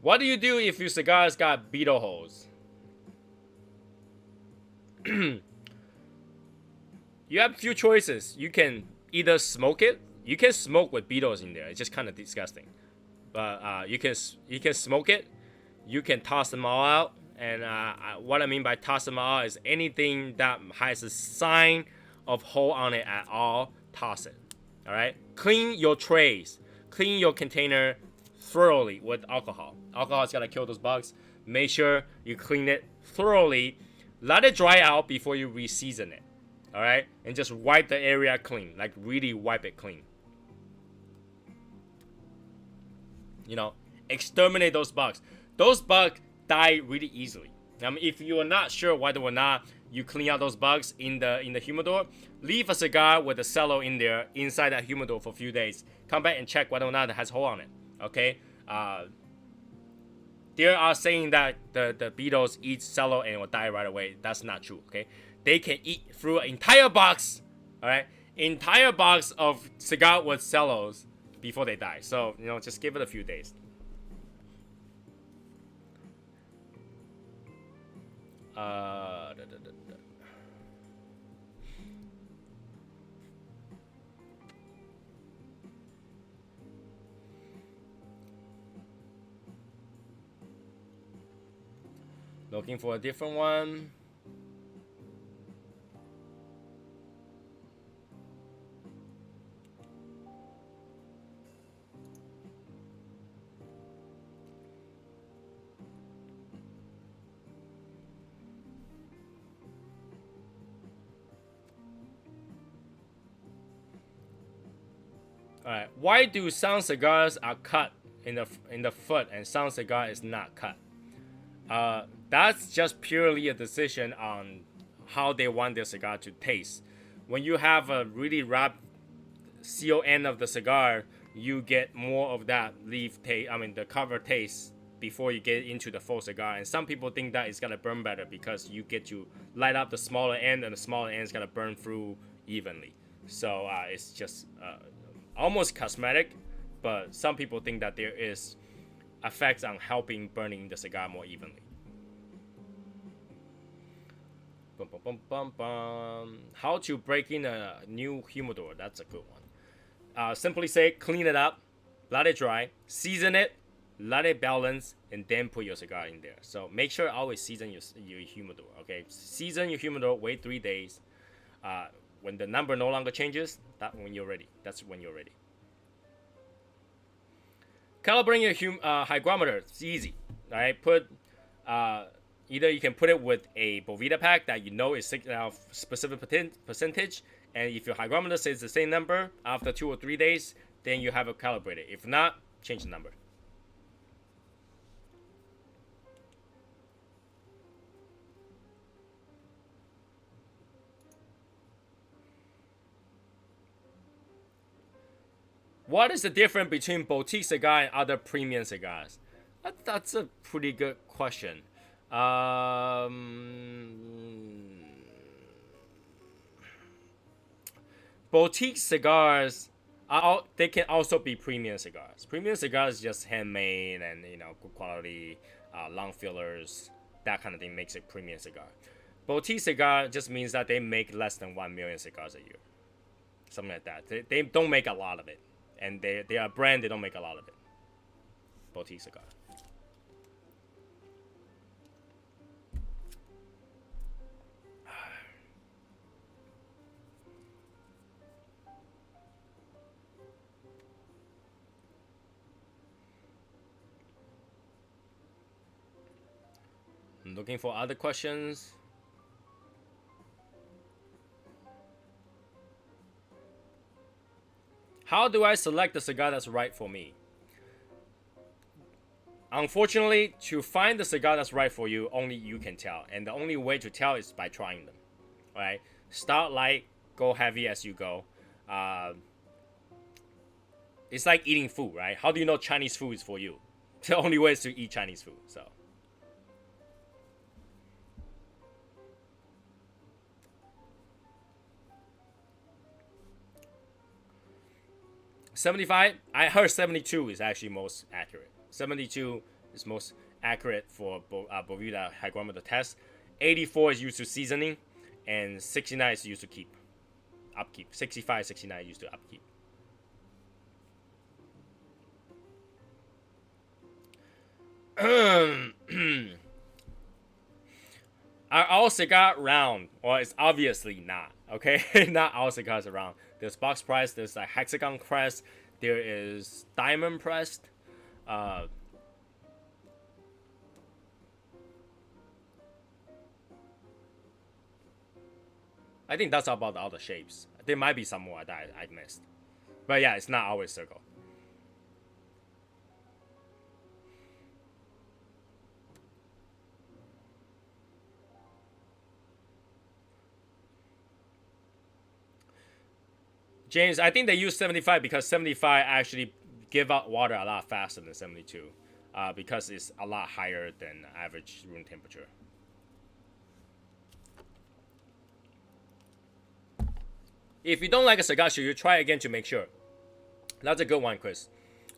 A: What do you do if your cigar's got beetle holes? You have a few choices. You can either smoke it. You can smoke with beetles in there. It's just kind of disgusting. But you can smoke it. You can toss them all out. And what I mean by toss them all is anything that has a sign of hole on it at all, toss it. All right. Clean your trays. Clean your container thoroughly with alcohol. Alcohol is gonna kill those bugs. Make sure you clean it thoroughly. Let it dry out before you re-season it. All right, and just wipe the area clean, like really wipe it clean. You know, exterminate those bugs. Those bugs die really easily. I mean, if you are not sure whether or not you clean out those bugs in the humidor, leave a cigar with a cello in there inside that humidor for a few days. Come back and check whether or not it has a hole on it. Okay. They are saying that the beetles eat cello and will die right away. That's not true. Okay. They can eat through an entire box. All right. Entire box of cigar with cellos before they die. So, you know, just give it a few days. Looking for a different one. Alright, why do some cigars are cut in the foot and some cigar is not cut? That's just purely a decision on how they want their cigar to taste. When you have a really wrapped seal end of the cigar, you get more of that leaf taste. I mean, the cover taste before you get into the full cigar. And some people think that it's gonna burn better because you get to light up the smaller end, and the smaller end is gonna burn through evenly. So it's just almost cosmetic, but some people think that there is effects on helping burning the cigar more evenly. Bum, bum, bum, bum, bum. How to break in a new humidor? That's a good one. Simply say, clean it up, let it dry, season it, let it balance, and then put your cigar in there. So make sure always season your humidor. Okay, season your humidor. Wait 3 days. When the number no longer changes, that's when you're ready. Calibrating your hygrometer. It's easy. All right, put either you can put it with a Boveda pack that you know is specific percentage, and if your hygrometer says the same number after 2 or 3 days, then you have it calibrated. If not, change the number. What is the difference between boutique cigar and other premium cigars? That's a pretty good question. Boutique cigars, they can also be premium cigars. Premium cigars is just handmade and, you know, good quality, long fillers, that kind of thing makes it premium cigar. Boutique cigar just means that they make less than 1 million cigars a year, something like that. They don't make a lot of it. And they are a brand, they don't make a lot of it. Boutique cigar. Looking for other questions. How do I select the cigar that's right for me? Unfortunately, to find the cigar that's right for you, only you can tell. And the only way to tell is by trying them. Alright? Start light, go heavy as you go. It's like eating food, right? How do you know Chinese food is for you? The only way is to eat Chinese food, so. 75, I heard 72 is actually most accurate. 72 is most accurate for Bermuda hygrometer test. 84 is used to seasoning, and 69 is used to upkeep. 65, 69 used to upkeep. Are all cigar round? Well, it's obviously not. Okay, not all cigars are round. There's box pressed. There's like hexagon pressed. There is diamond pressed. I think that's about all the shapes. There might be some more that I missed, but yeah, it's not always circle. James, I think they use 75 because 75 actually give out water a lot faster than 72, because it's a lot higher than average room temperature. If you don't like a cigar, should you try again to make sure? That's a good one, Chris.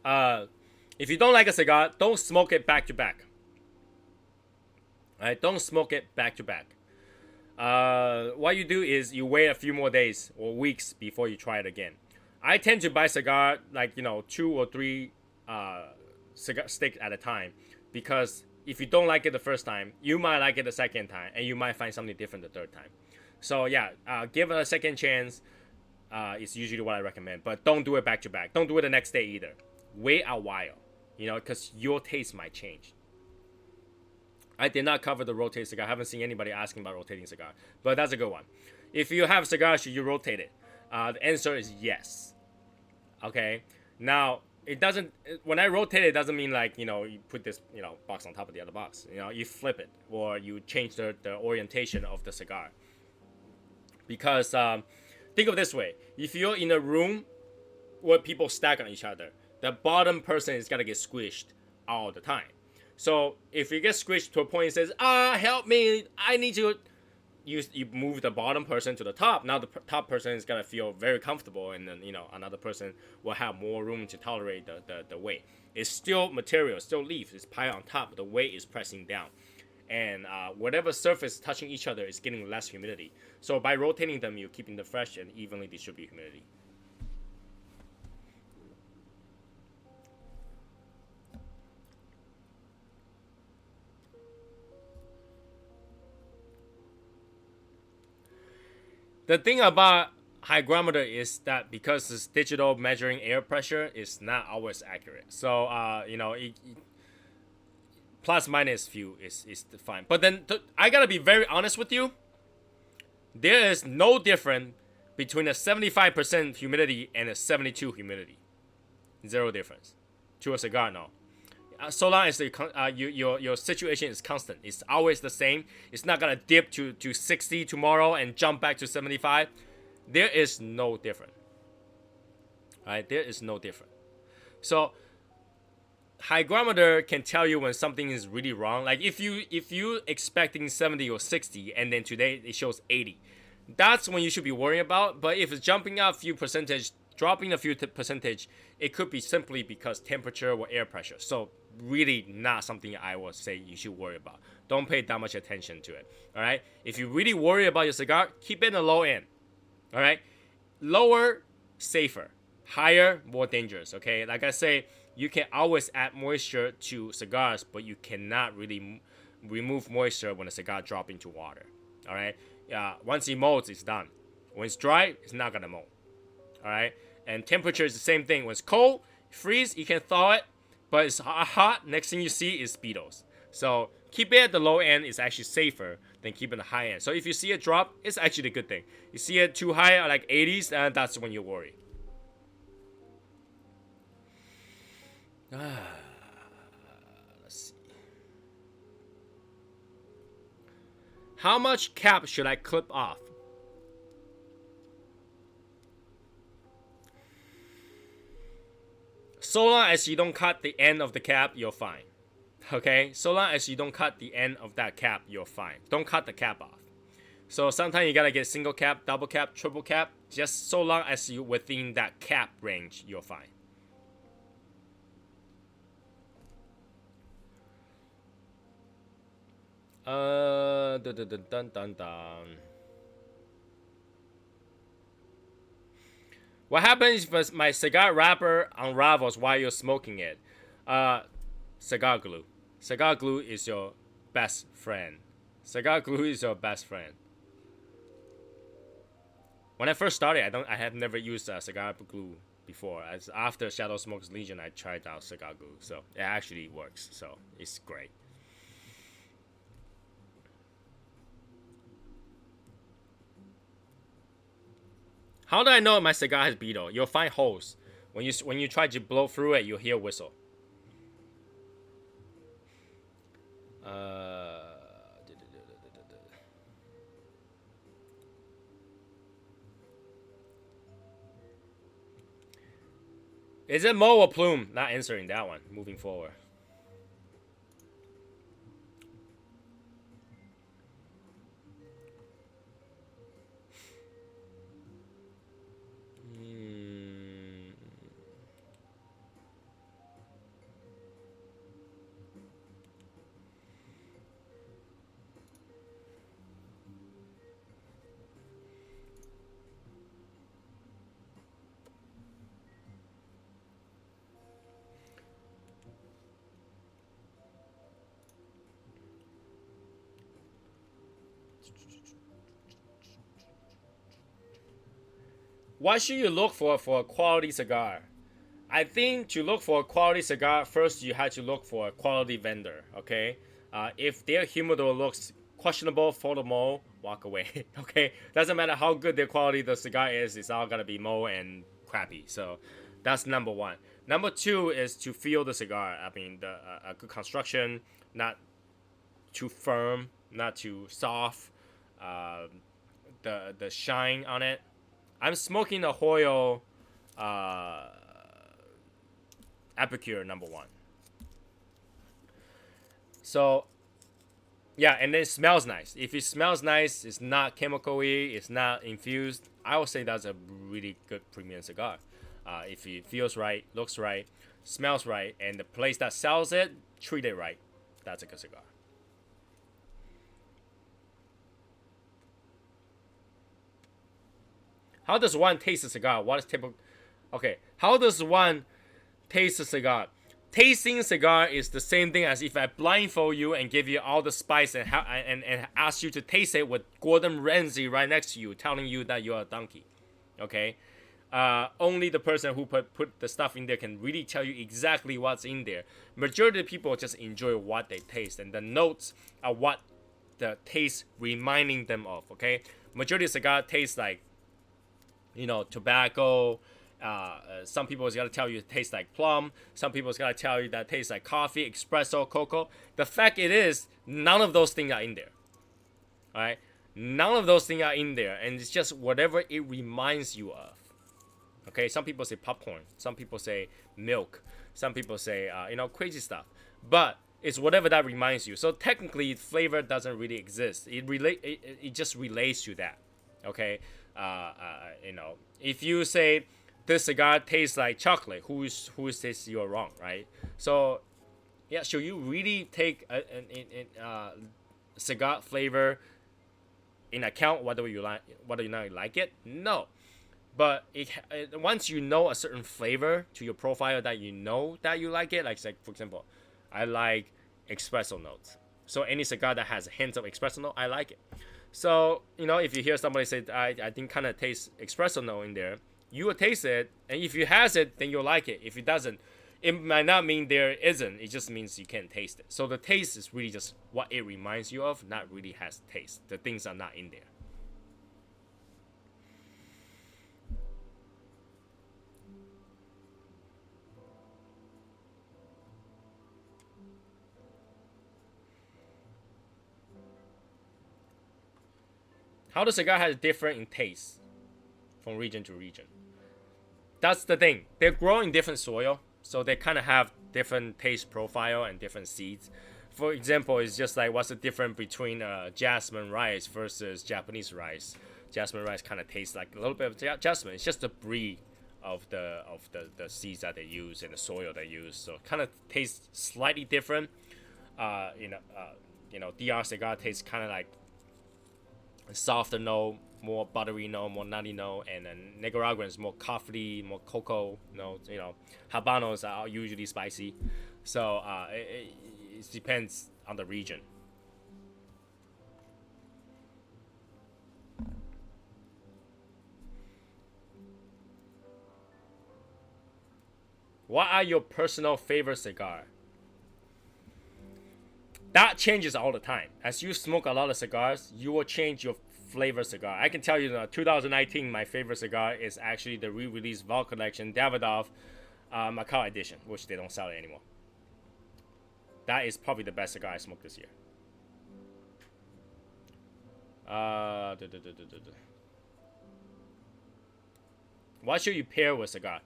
A: If you don't like a cigar, don't smoke it back to back. Alright, don't smoke it back to back. What you do is you wait a few more days or weeks before you try it again. I tend to buy cigar like 2 or 3 cigar sticks at a time, because if you don't like it the first time, you might like it the second time, and you might find something different the third time. So yeah, give it a second chance. It's usually what I recommend, but don't do it back to back. Don't do it the next day either. Wait a while, because your taste might change. I did not cover the rotate cigar. I haven't seen anybody asking about rotating cigar, but that's a good one. If you have cigar, should you rotate it? The answer is yes. Okay. Now it doesn't. When I rotate it, doesn't mean like you put this box on top of the other box. You flip it or you change the orientation of the cigar. Because think of it this way: if you're in a room where people stack on each other, the bottom person is gonna get squished all the time. So if you get squished to a point and says, help me, I need to, you move the bottom person to the top. Now the top person is gonna feel very comfortable, and then another person will have more room to tolerate the weight. It's still material, still leaf, it's piled on top, but the weight is pressing down. And whatever surface touching each other is getting less humidity. So by rotating them, you're keeping the fresh and evenly distributed humidity. The thing about hygrometer is that because it's digital, measuring air pressure is not always accurate. So plus minus few is fine. But then I gotta be very honest with you. There is no difference between a 75% humidity and a 72 humidity. Zero difference. To a cigar, no. So long as your situation is constant, it's always the same. It's not gonna dip to 60 tomorrow and jump back to 75. There is no difference. Right? There is no difference. So hygrometer can tell you when something is really wrong. Like if you expecting 70 or 60 and then today it shows 80, that's when you should be worrying about. But if it's jumping up a few percentage, dropping a few percentage, it could be simply because temperature or air pressure. So really not something I would say you should worry about. Don't pay that much attention to it. All right. If you really worry about your cigar, keep it in the low end. All right. Lower, safer. Higher, more dangerous. Okay. Like I say, you can always add moisture to cigars, but you cannot really remove moisture when a cigar drops into water. All right. Once it molds, it's done. When it's dry, it's not gonna mold. All right. And temperature is the same thing. When it's cold, freeze, you can thaw it. But it's hot, next thing you see is speedos. So Keep it at the low end is actually safer than keeping the high end. So if you see it drop, it's actually a good thing. You see it too high, like 80s, that's when you worry. Let's see. How much cap should I clip off? So long as you don't cut the end of the cap, you're fine. Okay? So long as you don't cut the end of that cap, you're fine. Don't cut the cap off. So sometimes you gotta get single cap, double cap, triple cap. Just so long as you're within that cap range, you're fine. Dun, dun, dun. What happens if my cigar wrapper unravels while you're smoking it? Cigar glue. Cigar glue is your best friend. Cigar glue is your best friend. When I first started, I have never used cigar glue before. As after Shadow Smoke's Legion, I tried out cigar glue, so it actually works. So it's great. How do I know my cigar has beetle? You'll find holes. When you try to blow through it, you'll hear a whistle. Is it Mo or Plume? Not answering that one. Moving forward. What should you look for a quality cigar? I think to look for a quality cigar, first you have to look for a quality vendor, okay? If their humidor looks questionable, photo mo, walk away, okay? Doesn't matter how good their quality the cigar is, it's all gonna be mo and crappy. So that's number one. Number two is to feel the cigar. I mean, a good construction, not too firm, not too soft. The shine on it. I'm smoking the Hoyo Epicure number 1. So, yeah, and then it smells nice. If it smells nice, it's not chemical-y, it's not infused, I would say that's a really good premium cigar. If it feels right, looks right, smells right, and the place that sells it, treat it right, that's a good cigar. How does one taste a cigar? What is typical? Okay, how does one taste a cigar? Tasting cigar is the same thing as if I blindfold you and give you all the spice and ask you to taste it with Gordon Ramsay right next to you, telling you that you're a donkey. Okay, only the person who put the stuff in there can really tell you exactly what's in there. Majority of people just enjoy what they taste, and the notes are what the taste reminding them of. Okay, majority of cigar tastes like, you know, tobacco. Some people's gotta tell you it tastes like plum. Some people's gotta tell you that it tastes like coffee, espresso, cocoa. The fact it is, none of those things are in there. All right, none of those things are in there, and it's just whatever it reminds you of. Okay, some people say popcorn. Some people say milk. Some people say crazy stuff. But it's whatever that reminds you. So technically, flavor doesn't really exist. It just relates to that. Okay, if you say this cigar tastes like chocolate, who says you're wrong, right? So, yeah, should you really take a cigar flavor in account whether you not like it? No, but once you know a certain flavor to your profile that you know that you like it, like for example, I like espresso notes. So any cigar that has hints of espresso note, I like it. So, if you hear somebody say, I think kind of taste espresso note in there, you will taste it, and if it has it, then you'll like it. If it doesn't, It might not mean there isn't. It just means you can't taste it. So the taste is really just what it reminds you of, not really has taste. The things are not in there. How the cigar has different in taste from region to region. That's the thing. They're growing in different soil, so they kind of have different taste profile and different seeds. For example, it's just like what's the difference between jasmine rice versus Japanese rice. Jasmine rice kind of tastes like a little bit of jasmine. It's just the breed of the seeds that they use and the soil they use, so it kind of tastes slightly different. DR cigar tastes kind of like softer note, more buttery note, more nutty note, and then Nicaraguans more coffee, more cocoa notes. Habanos are usually spicy, so it depends on the region. What are your personal favorite cigar? That changes all the time. As you smoke a lot of cigars, you will change your flavor cigar. I can tell you that 2019, my favorite cigar is actually the re-released Val Collection Davidoff Macau Edition, which they don't sell it anymore. That is probably the best cigar I smoked this year. What should you pair with cigar?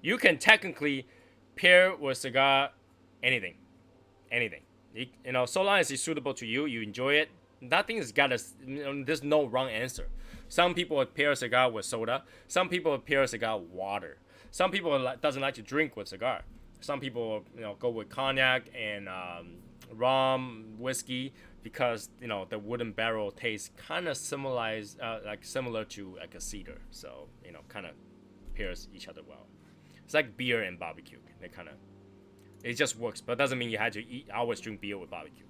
A: You can technically pair with cigar anything. Anything. So long as it's suitable to you, you enjoy it. Nothing is there's no wrong answer. Some people would pair a cigar with soda. Some people would pair a cigar with water. Some people doesn't like to drink with cigar. Some people go with cognac and rum, whiskey, because the wooden barrel tastes kind of similar to like a cedar. So kind of pairs each other well. It's like beer and barbecue. It just works, but it doesn't mean you had to always drink beer with barbecue.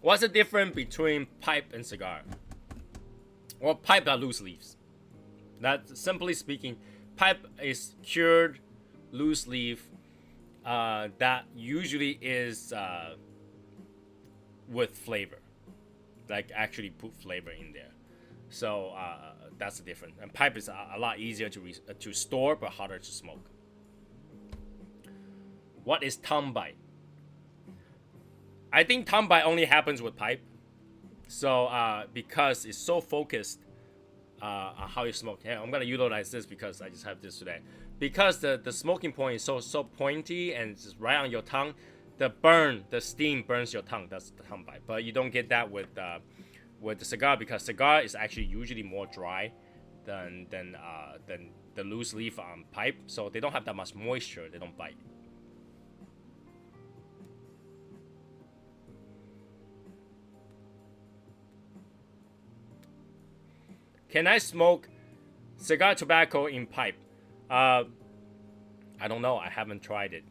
A: What's the difference between pipe and cigar? Well, pipe are loose leaves. That, simply speaking, pipe is cured loose leaf that usually is with flavor, like actually put flavor in there. So that's the difference. And pipe is a lot easier to store but harder to smoke. What is tongue bite? I think tongue bite only happens with pipe. So because it's so focused on how you smoke. Yeah, I'm gonna utilize this because I just have this today. Because the smoking point is so pointy and it's right on your tongue, the steam burns your tongue. That's the tongue bite. But you don't get that with the cigar, because cigar is actually usually more dry than the loose leaf on pipe. So they don't have that much moisture. They don't bite. Can I smoke cigar tobacco in pipe? I don't know. I haven't tried it.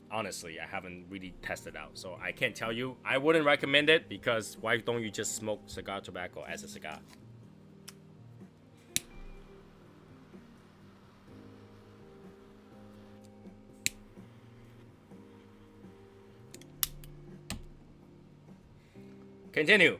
A: Honestly, I haven't really tested out, so I can't tell you. I wouldn't recommend it, because why don't you just smoke cigar tobacco as a cigar? Continue.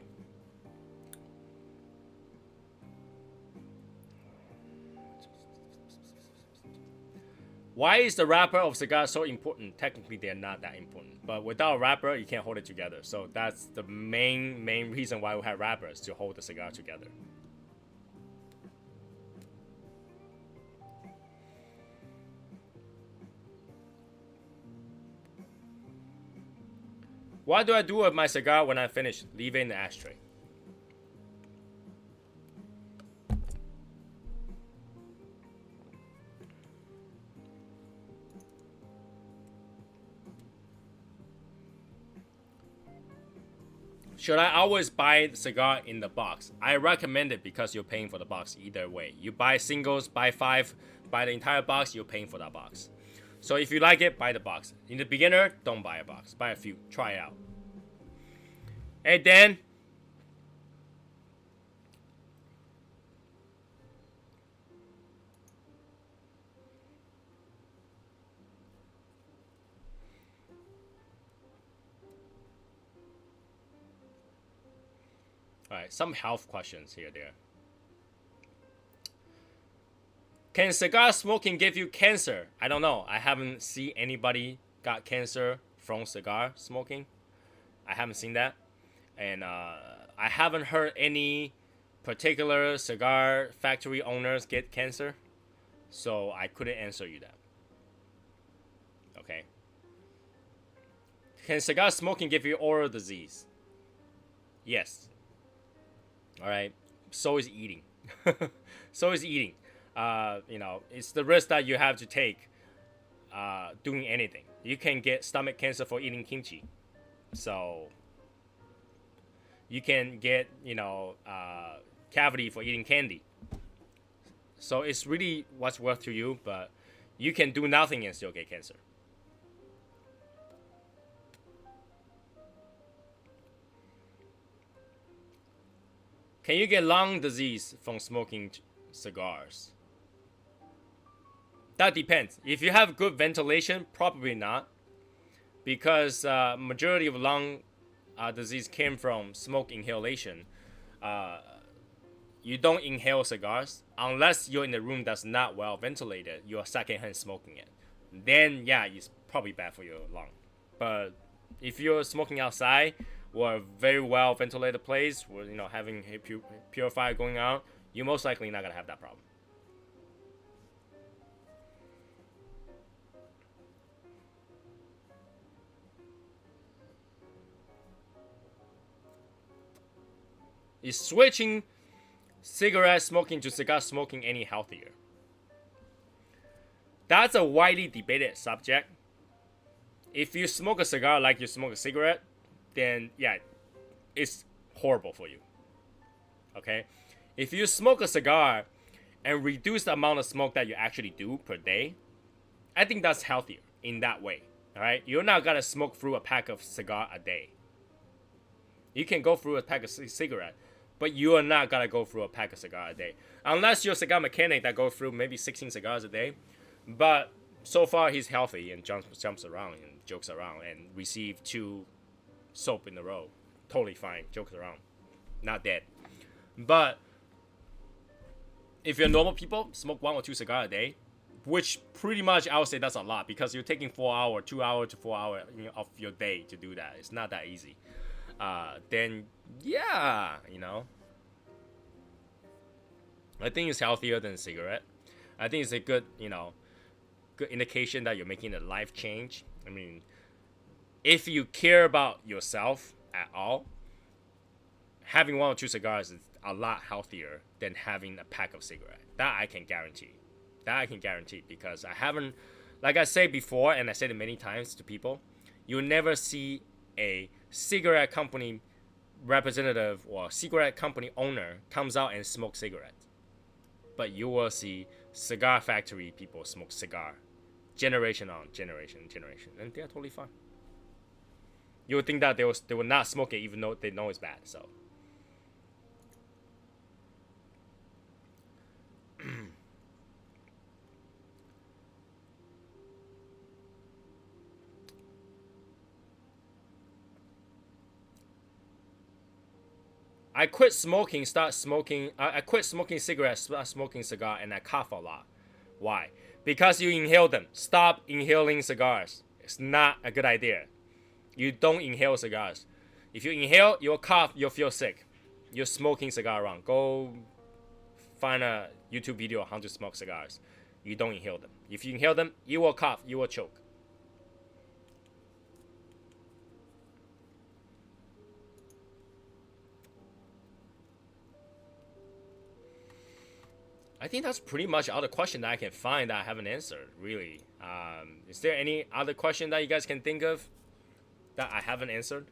A: Why is the wrapper of cigar so important? Technically, they're not that important. But without a wrapper, you can't hold it together. So that's the main reason why we have wrappers, to hold the cigar together. What do I do with my cigar when I finish? Leave it in the ashtray. Should I always buy the cigar in the box? I recommend it, because you're paying for the box either way. You buy singles, buy 5, buy the entire box, you're paying for that box. So if you like it, buy the box. In the beginner, don't buy a box. Buy a few. Try it out. And then all right, some health questions here there. Can cigar smoking give you cancer? I don't know. I haven't seen anybody got cancer from cigar smoking. I haven't seen that. And I haven't heard any particular cigar factory owners get cancer. So I couldn't answer you that. Okay. Can cigar smoking give you oral disease? Yes. All right. So is eating. So is eating. It's the risk that you have to take doing anything. You can get stomach cancer for eating kimchi. So you can get, cavity for eating candy. So it's really what's worth to you, but you can do nothing and still get cancer. Can you get lung disease from smoking cigars? That depends. If you have good ventilation, probably not, because majority of lung disease came from smoke inhalation. You don't inhale cigars unless you're in a room that's not well ventilated. You're secondhand smoking it. Then yeah, it's probably bad for your lung. But if you're smoking outside or a very well ventilated place, where having a purifier going on, you're most likely not gonna have that problem. Is switching cigarette smoking to cigar smoking any healthier? That's a widely debated subject. If you smoke a cigar like you smoke a cigarette, then yeah, it's horrible for you. Okay? If you smoke a cigar and reduce the amount of smoke that you actually do per day, I think that's healthier in that way. Alright? You're not gonna smoke through a pack of cigar a day. You can go through a pack of cigarette, but you are not gonna go through a pack of cigar a day. Unless you're a cigar mechanic that goes through maybe 16 cigars a day. But so far he's healthy and jumps around and jokes around and received 2 soap in a row. Totally fine, jokes around. Not dead. But if you're normal people, smoke 1 or 2 cigars a day, which pretty much I would say that's a lot because you're taking 4 hours, 2 hours to 4 hours of your day to do that. It's not that easy. Then yeah, I think it's healthier than a cigarette. I think it's a good, good indication that you're making a life change. I mean, if you care about yourself at all, having 1 or 2 cigars is a lot healthier than having a pack of cigarettes. That I can guarantee. Because I haven't, like I said before, and I said it many times to people, you'll never see a cigarette company representative or cigarette company owner comes out and smoke cigarettes. But you will see cigar factory people smoke cigar. Generation on generation, and they're totally fine. You would think that they will not smoke it even though they know it's bad. So I quit smoking cigarettes, start smoking cigar, and I cough a lot. Why? Because you inhale them. Stop inhaling cigars. It's not a good idea. You don't inhale cigars. If you inhale, you'll cough, you'll feel sick. You're smoking cigar around. Go find a YouTube video on how to smoke cigars. You don't inhale them. If you inhale them, you will cough, you will choke. I think that's pretty much all the question that I can find that I haven't answered, really. Is there any other question that you guys can think of that I haven't answered?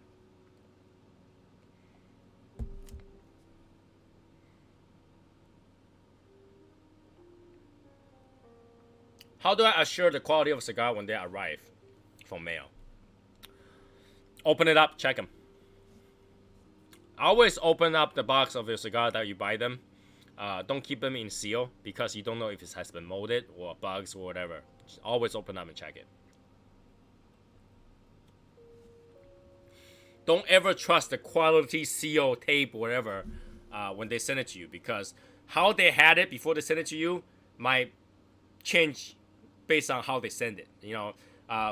A: How do I assure the quality of a cigar when they arrive from mail? Open it up, check them. Always open up the box of your cigar that you buy them. Don't keep them in seal because you don't know if it has been molded or bugs or whatever. Just always open up and check it. Don't ever trust the quality seal, tape, whatever when they send it to you, because how they had it before they send it to you might change based on how they send it.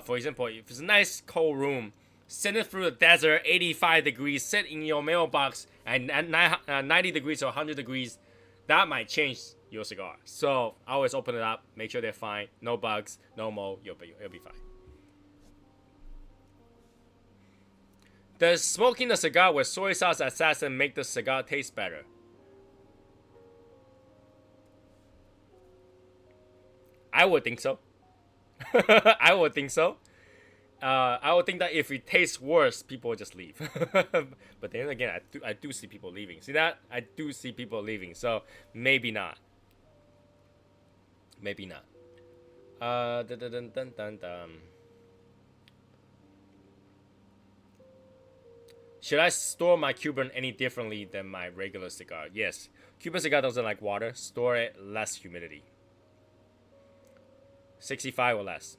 A: For example, if it's a nice cold room, send it through the desert, 85 degrees, sit in your mailbox at 90 degrees or 100 degrees, that might change your cigar. So always open it up, make sure they're fine, no bugs, no mold, you'll be fine. Does smoking a cigar with soy sauce assassin make the cigar taste better? I would think so. I would think so. I would think that if it tastes worse, people will just leave. But then again, I do see people leaving. See that? I do see people leaving. So maybe not. Maybe not. Dun, dun, dun, dun. Should I store my Cuban any differently than my regular cigar? Yes. Cuban cigar doesn't like water. Store it less humidity. 65 or less.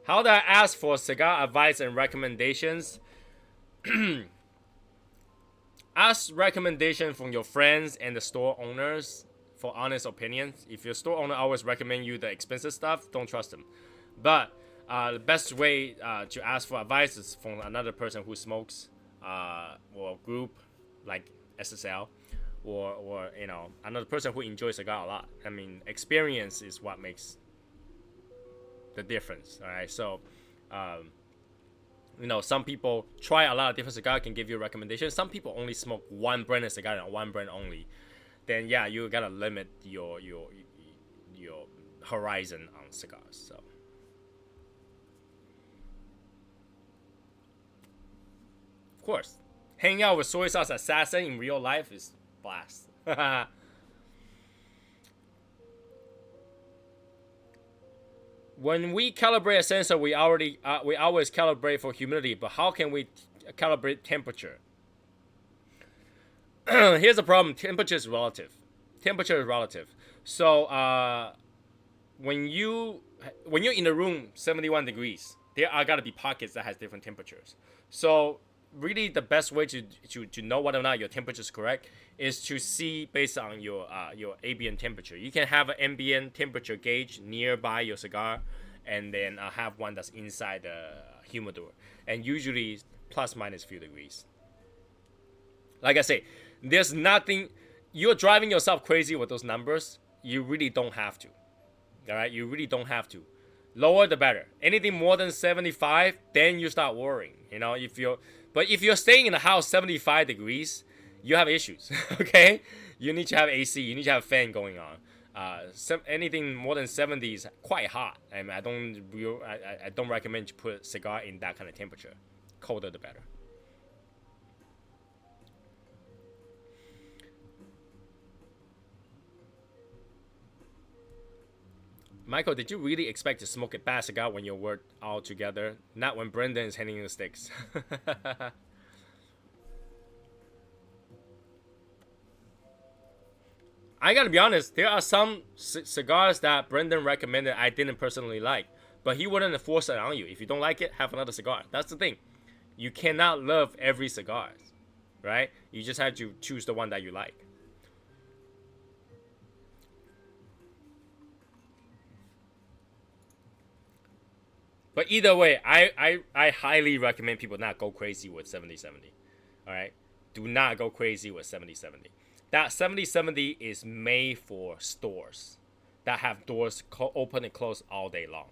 A: How do I ask for cigar advice and recommendations? Ask recommendation from your friends and the store owners for honest opinions. If your store owner always recommend you the expensive stuff, don't trust them. But the best way to ask for advice is from another person who smokes, or a group like SSL. Or another person who enjoys cigar a lot. I mean, experience is what makes the difference. All right, so some people try a lot of different cigars, can give you recommendations. Some people only smoke one brand of cigar and one brand only. Then yeah, you gotta limit your horizon on cigars. So of course, hanging out with soy sauce assassin in real life is blast. When we calibrate a sensor, we always calibrate for humidity, but how can we calibrate temperature? Here's the problem: temperature is relative. So when you're in a room 71 degrees, there are gotta be pockets that has different temperatures. So really the best way to know whether or not your temperature is correct is to see based on your ambient temperature. You can have an ambient temperature gauge nearby your cigar, and then have one that's inside the humidor, and usually plus minus few degrees. Like I say, there's nothing. You're driving yourself crazy with those numbers. You really don't have to. All right, you really don't have to. Lower the better. Anything more than 75, then you start worrying. But if you're staying in the house 75 degrees, you have issues. Okay, you need to have AC. You need to have a fan going on. Anything more than 70 is quite hot. I mean, I don't recommend you put a cigar in that kind of temperature. Colder the better. Michael, did you really expect to smoke a bad cigar when you work all together? Not when Brendan is handing the sticks. I gotta be honest, there are some cigars that Brendan recommended I didn't personally like, but he wouldn't force it on you. If you don't like it, have another cigar. That's the thing. You cannot love every cigar, right? You just have to choose the one that you like. But either way, I highly recommend people not go crazy with 7070. All right? Do not go crazy with 7070. That 7070 is made for stores that have doors open and close all day long.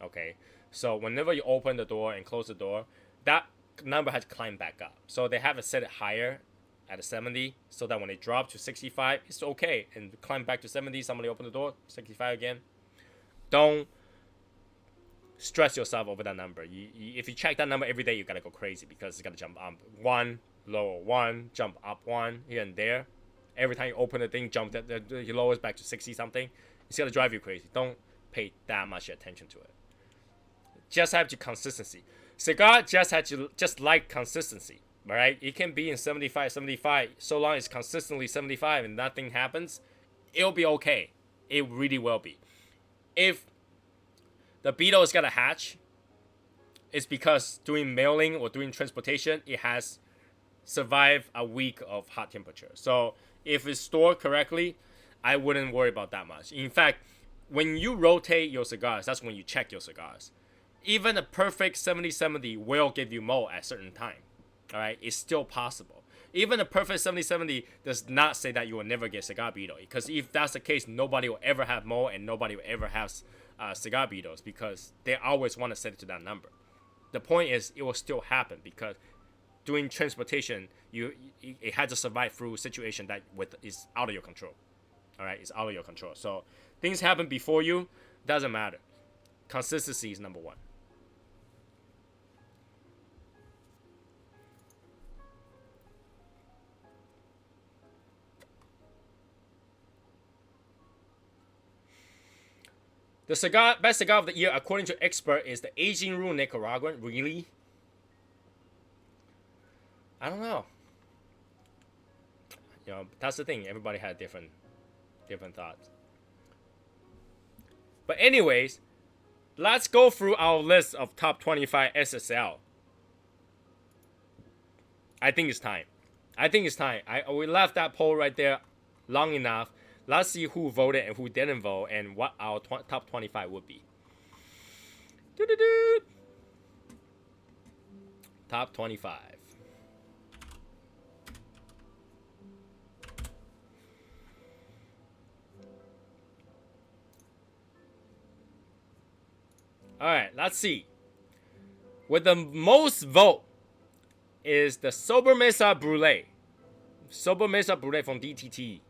A: Okay? So whenever you open the door and close the door, that number has to climb back up. So they have to set it higher at a 70 so that when it drops to 65, it's okay. And climb back to 70, somebody open the door, 65 again. Don't stress yourself over that number. If you check that number every day, you gotta go crazy because it's gonna jump up 1, lower 1, jump up 1 here and there. Every time you open the thing, jump you lowers back to 60 something. It's gonna drive you crazy. Don't pay that much attention to it. Just have to consistency. Cigar just like consistency, right? It can be in 75, 75. So long as it's consistently 75 and nothing happens, it'll be okay. It really will be. If the beetle is gonna hatch, it's because doing mailing or doing transportation, it has survived a week of hot temperature. So if it's stored correctly, I wouldn't worry about that much. In fact, when you rotate your cigars, that's when you check your cigars. Even a perfect 70-70 will give you mold at a certain time. All right, it's still possible. Even a perfect 70-70 does not say that you will never get cigar beetle. Because if that's the case, nobody will ever have mold and nobody will ever have cigar beetles because they always want to set it to that number. The point is, it will still happen because doing transportation, it had to survive through a situation that is out of your control. All right, it's out of your control. So things happen before you, doesn't matter. Consistency is number one. The best cigar of the year, according to expert, is the Aging Room Nicaraguan. Really? I don't know. That's the thing. Everybody had different thoughts. But anyways, let's go through our list of top 25 SSL. I think it's time. We left that poll right there long enough. Let's see who voted and who didn't vote and what our top 25 would be. Doo-doo-doo. Top 25. Alright, let's see. With the most vote is the Sobremesa Brulee. Sobremesa Brulee from DTT.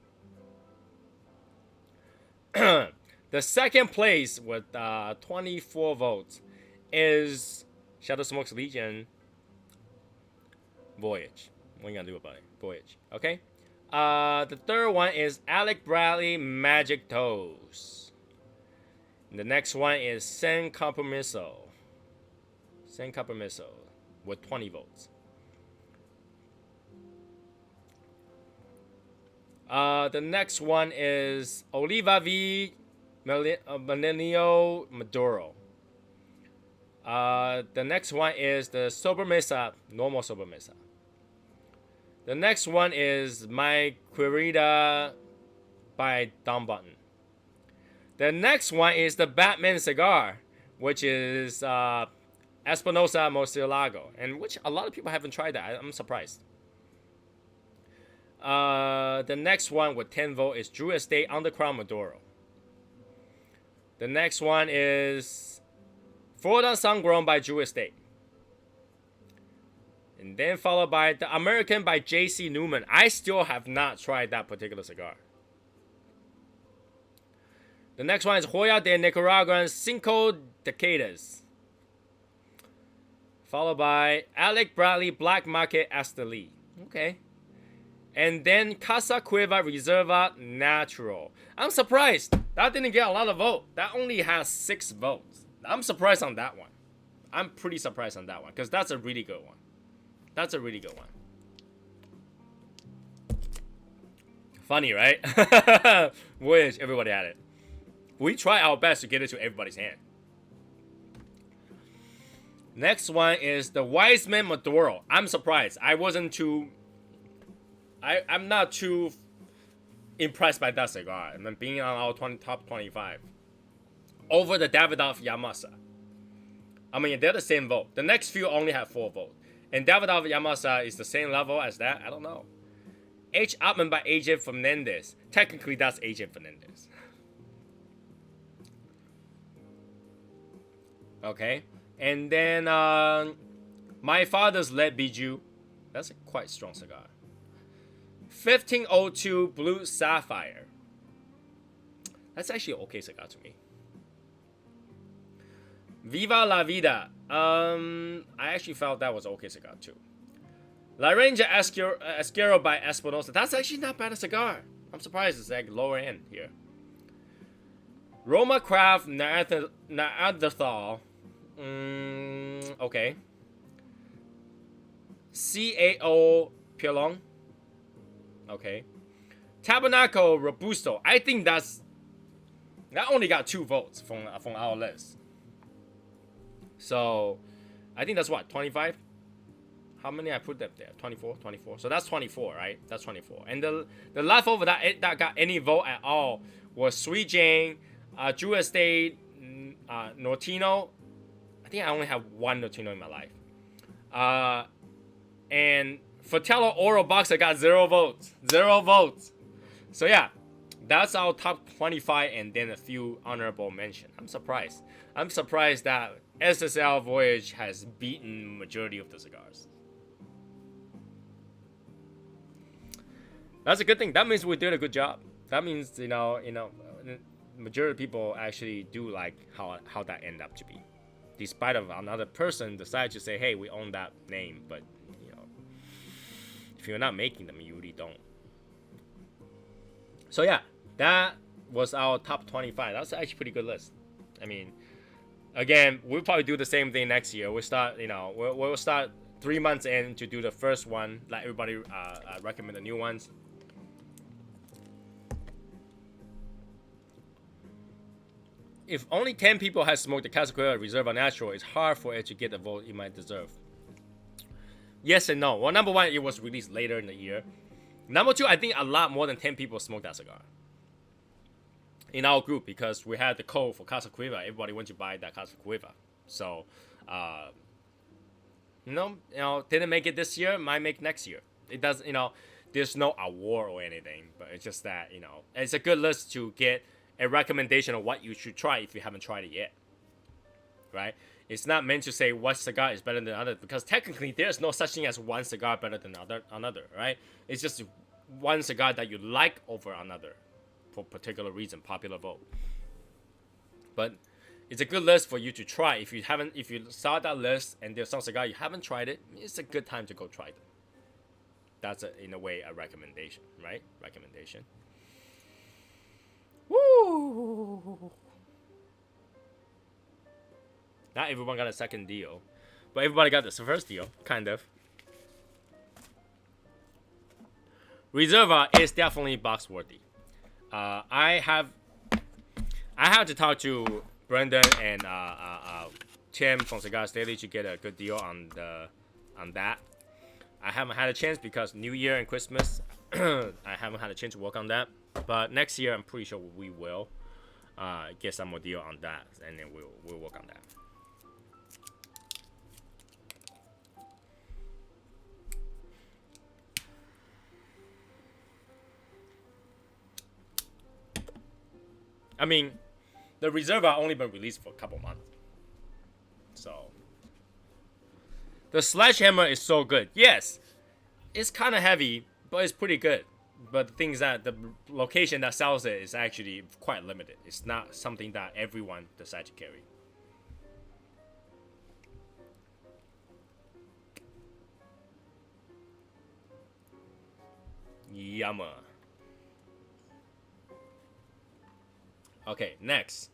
A: The second place with 24 votes is Shadow Smoke's Legion Voyage. What are you gonna do about it? Voyage. Okay. The third one is Alec Bradley Magic Toes. And the next one is San Compromiso. San Compromiso with 20 votes. The next one is Oliva V Milenio Maduro. The next one is the Sobremesa, normal Sobremesa. The next one is My Querida by Don Button. The next one is the Batman cigar, which is Espinosa Murcielago, and which a lot of people haven't tried that. I'm surprised. The next one with 10 votes is Drew Estate Undercrown Maduro. The next one is Florida Sun-Grown by Drew Estate. And then followed by the American by J.C. Newman. I still have not tried that particular cigar. The next one is Joya de Nicaraguan Cinco Decadas. Followed by Alec Bradley Black Market Esteli. Okay. And then Casa Cueva Reserva Natural. I'm surprised. That didn't get a lot of votes. That only has 6 votes. I'm surprised on that one. I'm pretty surprised on that one. Because that's a really good one. That's a really good one. Funny, right? Wish everybody had it. We try our best to get it to everybody's hand. Next one is the Wiseman Maduro. I'm surprised. I'm not too impressed by that cigar. I mean, being on our top 25. Over the Davidoff Yamasa. I mean, they're the same vote. The next few only have 4 votes. And Davidoff Yamasa is the same level as that? I don't know. H. Upman by AJ Fernandez. Technically, that's AJ Fernandez. Okay. And then, My Father's Lead Bijou. That's a quite strong cigar. 1502 Blue Sapphire. That's actually an okay cigar to me. Viva la Vida. I actually felt that was an okay cigar too. La Ranger Esquero by Espinosa. That's actually not bad a cigar. I'm surprised it's like lower end here. Roma Craft Neanderthal. Okay. CAO Pilon. Okay. Tabernacle Robusto. I think that only got 2 votes from our list. So I think that's what, 25? How many I put up there? 24, 24. So that's 24, right? That's 24. And the leftover that got any vote at all was Sweet Jane, Drew Estate, Nortino. I think I only have 1 Nortino in my life. And Fratello Oro Boxer got 0 votes. 0 votes. So yeah, that's our top 25 and then a few honorable mention. I'm surprised. I'm surprised that SSL Voyage has beaten majority of the cigars. That's a good thing. That means we did a good job. That means majority of people actually do like how that ended up to be, despite of another person decide to say, hey, we own that name, but if you're not making them, you really don't. So yeah, that was our top 25. That's actually a pretty good list. I mean, again, we'll probably do the same thing next year. We'll start, we'll start 3 months in to do the first one. Let everybody recommend the new ones. If only 10 people have smoked the Casa Cueva Reserva Natural, it's hard for it to get the vote it might deserve. Yes and no. Well, number 1, it was released later in the year. Number 2, I think a lot more than 10 people smoked that cigar in our group because we had the code for Casa Cueva. Everybody went to buy that Casa Cueva. So, didn't make it this year, might make next year. It does, there's no award or anything, but it's just that, it's a good list to get a recommendation of what you should try if you haven't tried it yet, right? It's not meant to say what cigar is better than other because technically there's no such thing as one cigar better than another, right? It's just one cigar that you like over another for particular reason, popular vote. But it's a good list for you to try. If you saw that list and there's some cigar you haven't tried it, it's a good time to go try them. That's in a way a recommendation, right? Recommendation. Woo! Not everyone got a second deal, but everybody got the first deal, kind of. Reserva is definitely box worthy. I have to talk to Brendan and Tim from Cigars Daily to get a good deal on that. I haven't had a chance because New Year and Christmas, I haven't had a chance to work on that. But next year, I'm pretty sure we will get some more deal on that, and then we'll work on that. I mean, the Reserva only been released for a couple months, so the Sledgehammer is so good. Yes, it's kind of heavy, but it's pretty good. But the thing is that the location that sells it is actually quite limited. It's not something that everyone decides to carry. Yumma. Okay, next.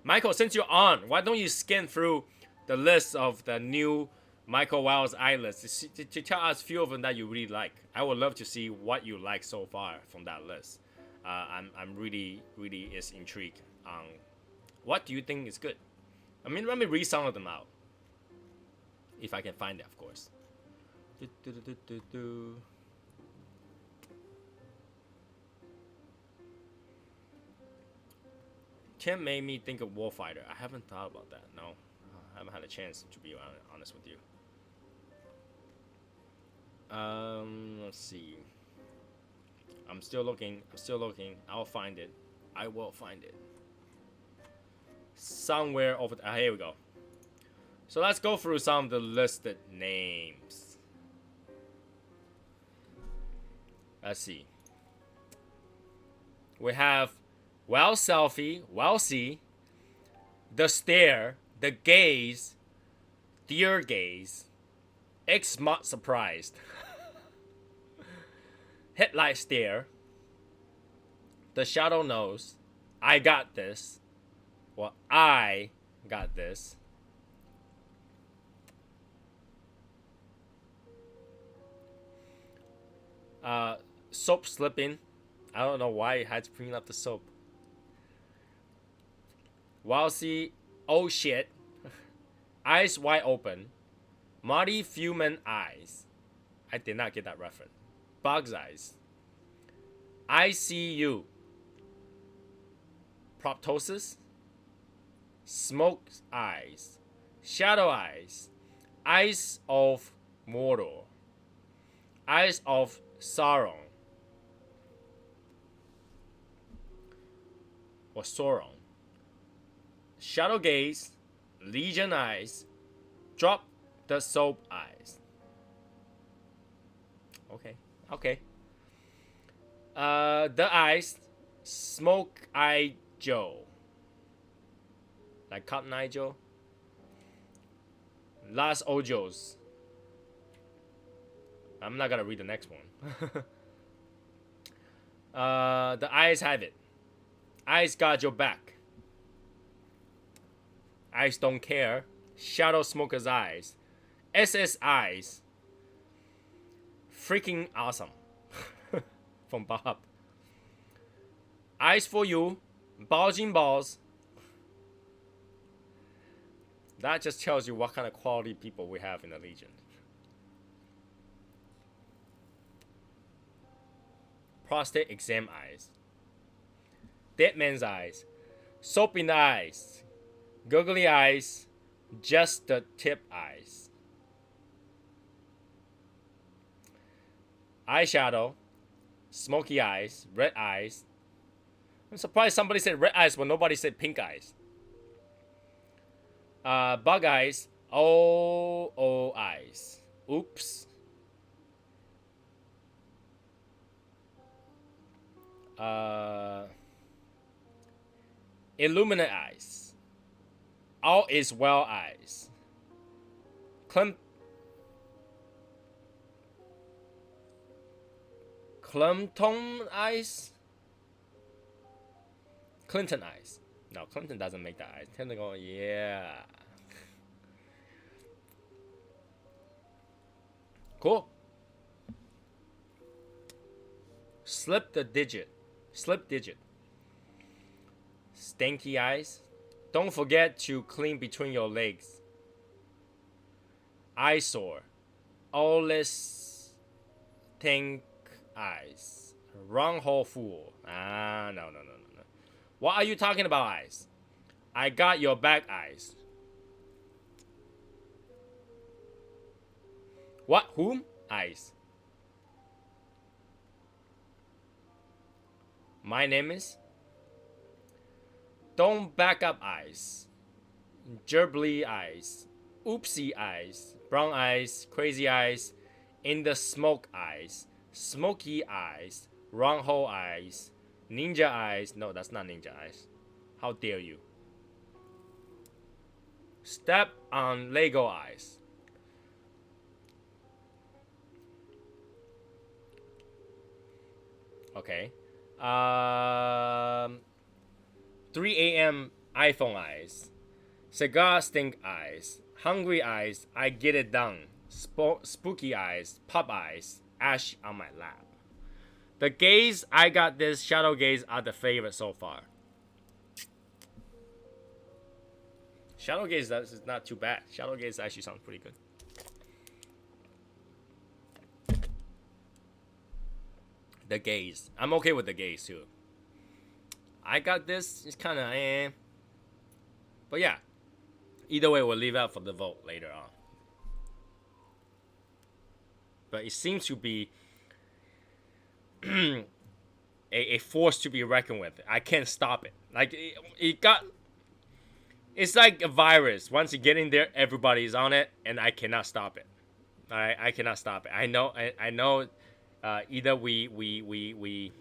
A: Michael, since you're on, why don't you scan through the list of the new Michael Wiles islands to tell us a few of them that you really like? I would love to see what you like so far from that list. I'm really is intrigued on what do you think is good. I mean, let me read some of them out. If I can find it, of course. Tim made me think of Warfighter. I haven't thought about that. No, I haven't had a chance to be honest with you. Let's see. I'm still looking. I'll find it. I will find it. Somewhere over there. Here we go. So let's go through some of the listed names. Let's see. We have well selfie, well see, the stare, the gaze, dear gaze, X-Mot surprised, headlight stare, the shadow knows, I got this, well, I got this, soap slipping, I don't know why it had to clean up the soap, Wowsy, oh shit, eyes wide open, Marty Fuman eyes, I did not get that reference, Bug's eyes, I see you, proptosis, smoke eyes, shadow eyes, eyes of Mordor, eyes of Sauron, or Sauron, shadow gaze, legion eyes, drop the soap eyes. Okay, okay. The eyes, smoke eye Joe, like Cotton Eye Joe. Las Ojos. I'm not gonna read the next one. The eyes have it. Eyes got your back. Eyes don't care. Shadow Smoker's eyes. SS eyes. Freaking awesome. From Bob. Eyes for you. Bulging balls. That just tells you what kind of quality people we have in the Legion. Prostate exam eyes. Dead man's eyes. Soap in the eyes. Googly eyes. Just the tip eyes. Eyeshadow. Smoky eyes. Red eyes. I'm surprised somebody said red eyes when nobody said pink eyes. Bug eyes. Oh eyes. Oops. Illuminate eyes. All is well eyes. Clinton eyes. Clinton eyes. No, Clinton doesn't make the eyes. Clinton go, yeah. Cool. Slip digit. Stanky eyes. Don't forget to clean between your legs. Eyesore. Always think eyes. Wrong hole fool. No. What are you talking about, eyes? I got your back, eyes. What? Whom? Eyes. My name is? Don't back up, eyes. Gerbly eyes. Oopsie eyes. Brown eyes. Crazy eyes. In the smoke eyes. Smoky eyes. Wrong hole eyes. Ninja eyes. No, that's not ninja eyes. How dare you? Step on Lego eyes. Okay. 3 a.m. iPhone eyes. Cigar stink eyes. Hungry eyes. I get it done. Spooky eyes. Pop eyes. Ash on my lap. The gaze, I got this, shadow gaze are the favorite so far. Shadow gaze is not too bad. Shadow gaze actually sounds pretty good. The gaze. I'm okay with the gaze too. I got this. It's kind of But yeah. Either way, we'll leave out for the vote later on. But it seems to be a force to be reckoned with. I can't stop it. Like it's like a virus. Once you get in there, everybody's on it, and I cannot stop it. All right, I cannot stop it. I know. Either we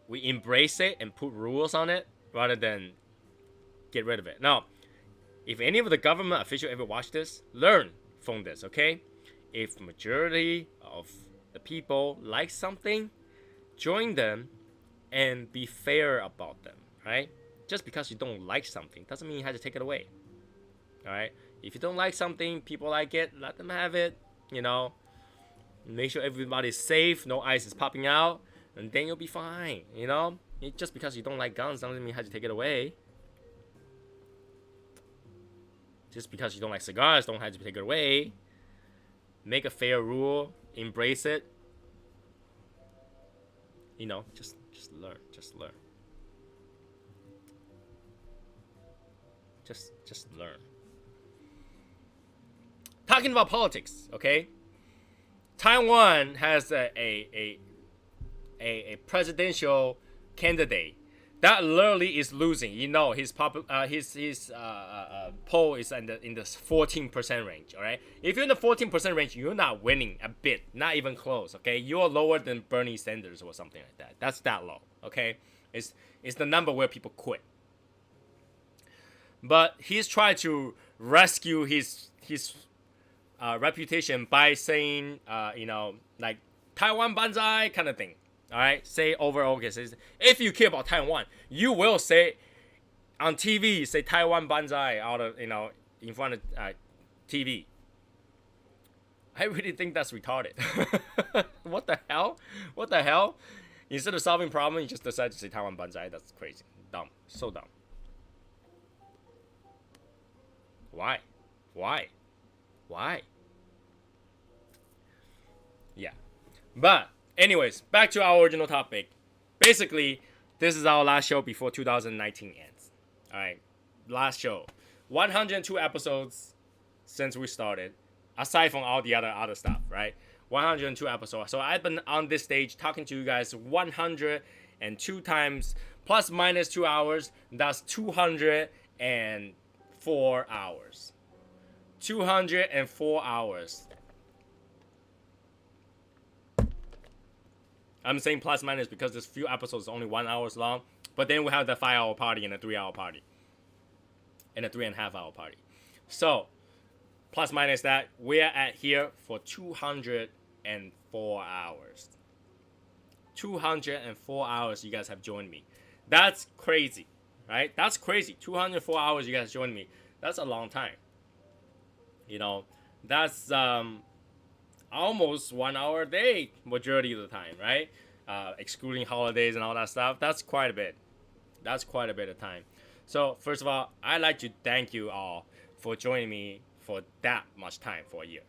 A: we embrace it and put rules on it rather than get rid of it. Now, if any of the government official ever watch this, learn from this, okay? If majority of the people like something, join them and be fair about them, right? Just because you don't like something doesn't mean you have to take it away. All right? If you don't like something, people like it, let them have it, you know. Make sure everybody's safe, no ice is popping out, and then you'll be fine, you know? Just because you don't like guns doesn't mean you have to take it away. Just because you don't like cigars don't have to take it away. Make a fair rule, embrace it. You know, just learn, just learn. Just learn. Talking about politics, okay? Taiwan has a presidential candidate that literally is losing. You know, his poll is in the 14% range. All right, if you're in the 14% range, you're not winning a bit, not even close. Okay, you're lower than Bernie Sanders or something like that. That's that low. Okay, it's the number where people quit. But he's trying to rescue his reputation by saying, you know, like Taiwan Banzai kind of thing. All right, say over okay. Says if you care about Taiwan, you will say on TV, say Taiwan Banzai out of in front of TV. I really think that's retarded. What the hell? What the hell? Instead of solving problem, you just decide to say Taiwan Banzai. That's crazy, dumb, so dumb. Why? Yeah. But anyways, back to our original topic. Basically, this is our last show before 2019 ends. All right, last show. 102 episodes since we started, aside from all the other stuff, right? 102 episodes. So I've been on this stage talking to you guys 102 times, plus minus 2 hours. That's 204 hours. 204 hours. I'm saying plus minus because this few episodes only 1 hour long. But then we have the 5 hour party and a 3 hour party. And a 3.5 hour party. So, plus minus that, we're at here for 204 hours. 204 hours you guys have joined me. That's crazy, right? That's crazy. 204 hours you guys joined me. That's a long time. You know, that's almost 1 hour a day majority of the time, right? Excluding holidays and all that stuff. That's quite a bit. That's quite a bit of time. So first of all, I'd like to thank you all for joining me for that much time for a year.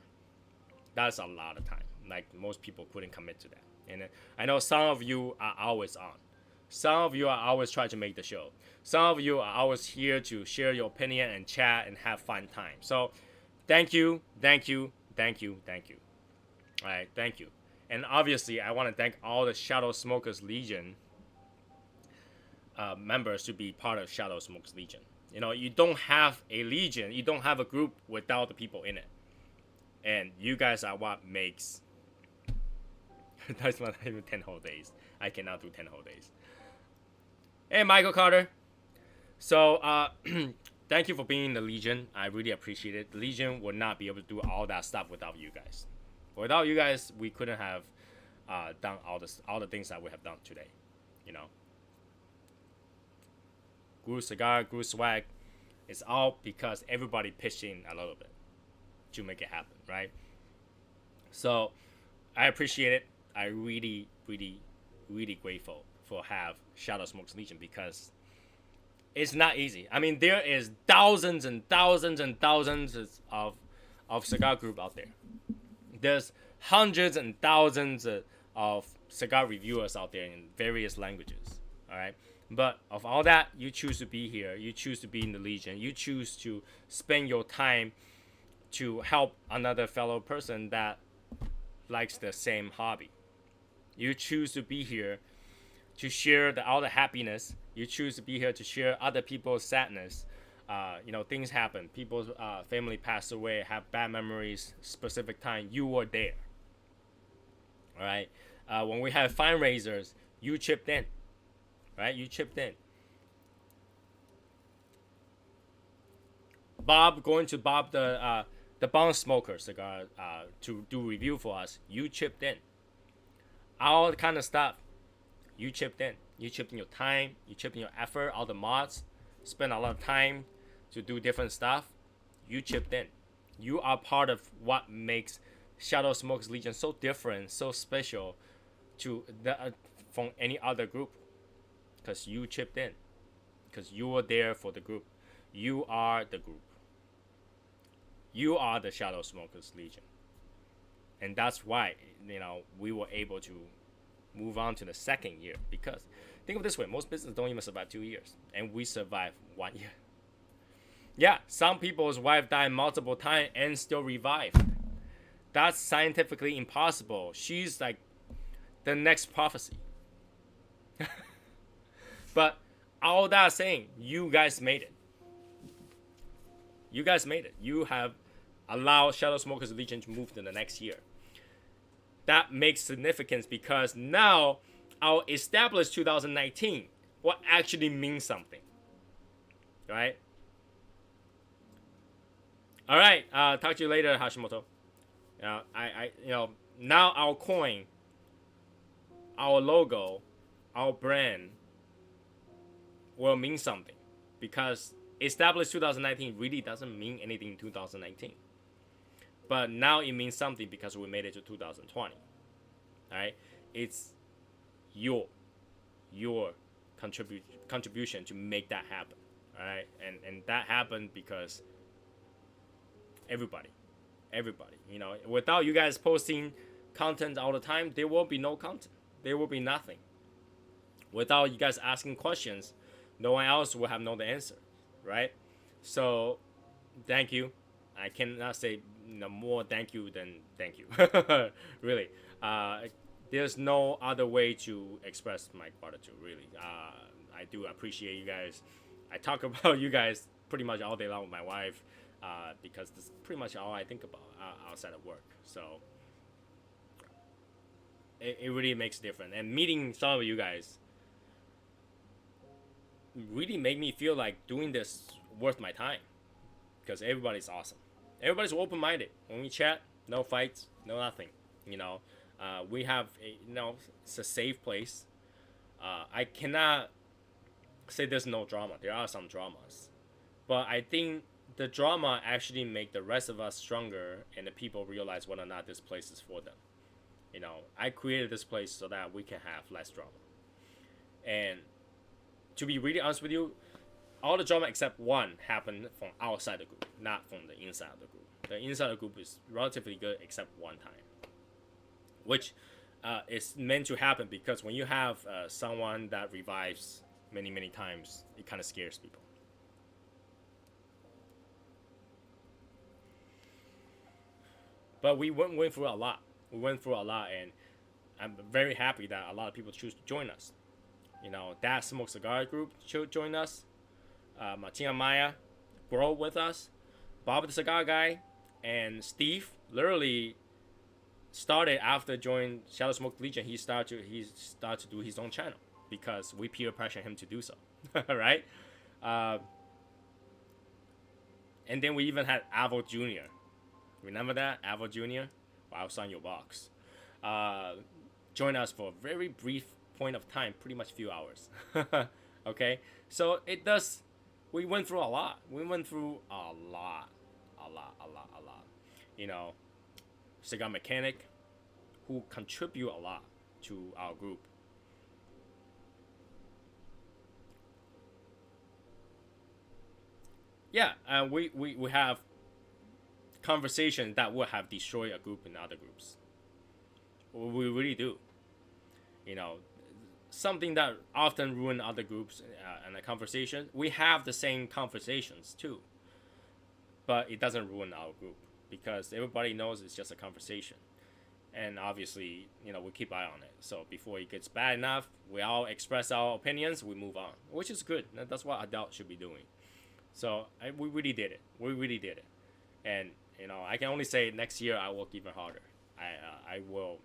A: That's a lot of time. Like most people couldn't commit to that. And I know some of you are always on. Some of you are always trying to make the show. Some of you are always here to share your opinion and chat and have fun time. So thank you. All right, thank you. And obviously, I want to thank all the Shadow Smokers Legion members to be part of Shadow Smokers Legion. You know, you don't have a legion, you don't have a group without the people in it. And you guys are what makes... That's not even 10 whole days. I cannot do 10 whole days. Hey, Michael Carter. So, thank you for being in the Legion. I really appreciate it. The Legion would not be able to do all that stuff without you guys. Without you guys, we couldn't have done all the things that we have done today. You know, grew Cigar, grew Swag. It's all because everybody pitched in a little bit to make it happen, right? So I appreciate it. I really grateful for have Shadow Smokes Legion because it's not easy. I mean, there is thousands and thousands and thousands of cigar group out there. There's hundreds and thousands of cigar reviewers out there in various languages. All right. But of all that, you choose to be here. You choose to be in the Legion. You choose to spend your time to help another fellow person that likes the same hobby. You choose to be here to share all the happiness. You choose to be here to share other people's sadness. You know, things happen. People's family passed away, have bad memories, specific time. You were there. All right. When we have fundraisers, you chipped in. right? You chipped in. Bob going to Bob the Bong Smoker cigar to do review for us. You chipped in. All kind of stuff. You chipped in. You chipped in your time. You chipped in your effort. All the mods spend a lot of time to do different stuff. You chipped in. You are part of what makes Shadow Smoke's Legion so different, so special to from any other group. Because you chipped in. Because you were there for the group. You are the group. You are the Shadow Smokers Legion. And that's why, we were able to move on to the second year. Because think of it this way, most businesses don't even survive 2 years. And we survived 1 year. Yeah, some people's wife died multiple times and still revived. That's scientifically impossible. She's like the next prophecy. But all that saying, you guys made it. You guys made it. You have allowed Shadow Smokers Legion to move to the next year. That makes significance because now our established 2019 will actually mean something. Right? All right. Talk to you later, Hashimoto. Now our coin, our logo, our brand will mean something because established 2019 really doesn't mean anything in 2019. But now it means something because we made it to 2020. All right? It's your contribution to make that happen. All right? And that happened because everybody, without you guys posting content all the time, there will be no content. There will be nothing. Without you guys asking questions, no one else will have no answer, right? So, thank you. I cannot say more thank you than thank you. Really. There's no other way to express my gratitude, really. I do appreciate you guys. I talk about you guys pretty much all day long with my wife because that's pretty much all I think about outside of work. So, it really makes a difference. And meeting some of you guys really made me feel like doing this worth my time because everybody's awesome. Everybody's open-minded. When we chat, no fights, no nothing. We have it's a safe place. I cannot say there's no drama. There are some dramas, but I think the drama actually make the rest of us stronger, and the people realize whether or not this place is for them. I created this place so that we can have less drama. And to be really honest with you, all the drama except one happened from outside the group, not from the inside of the group. The inside of the group is relatively good except one time, which is meant to happen because when you have someone that revives many, many times, it kind of scares people. But we went through a lot. And I'm very happy that a lot of people choose to join us. That Smoke Cigar group joined us. Martina Maya grow with us. Bob the Cigar Guy and Steve literally started after joining Shadow Smoke Legion. He started to do his own channel because we peer pressure him to do so. Right? And then we even had Avo Jr. Remember that? Avo Jr.? Well, I'll sign your box. Join us for a very brief point of time, pretty much a few hours. Okay? So it does. We went through a lot. Cigar Mechanic, who contribute a lot to our group. Yeah, we have conversations that would have destroyed a group in other groups. We really do. Something that often ruin other groups and a conversation. We have the same conversations too, but it doesn't ruin our group because everybody knows it's just a conversation, and obviously we keep eye on it. So before it gets bad enough, we all express our opinions. We move on, which is good. That's what adults should be doing. So we really did it, and I can only say next year I work even harder. I will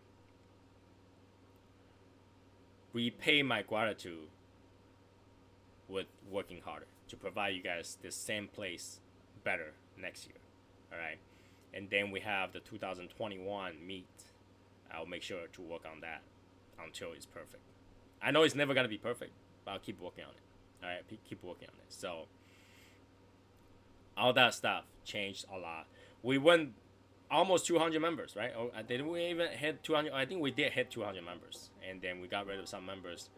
A: repay my gratitude with working harder to provide you guys the same place better next year. All right. And then we have the 2021 meet. I'll make sure to work on that until it's perfect. I know it's never gonna be perfect, but I'll keep working on it. All right, keep working on it. So all that stuff changed a lot. We went almost 200 members, right? Or did we even hit 200? I think we did hit 200 members, and then we got rid of some members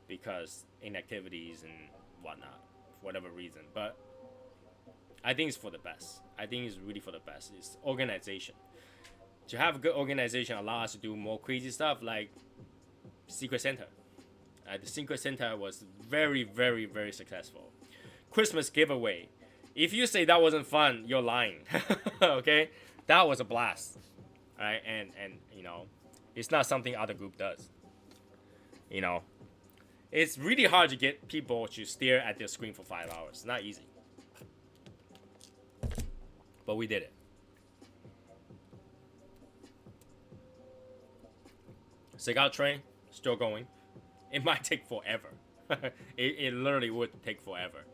A: because inactivities and whatnot, for whatever reason. But I think it's for the best. I think it's really for the best. It's organization. To have a good organization allows us to do more crazy stuff like Secret Santa. The Secret Santa was very, very, very successful. Christmas giveaway. If you say that wasn't fun, you're lying. Okay? That was a blast. Right? And you know, it's not something other group does. You know, it's really hard to get people to stare at their screen for 5 hours. It's not easy. But we did it. Cigar train, still going. It might take forever. it literally would take forever.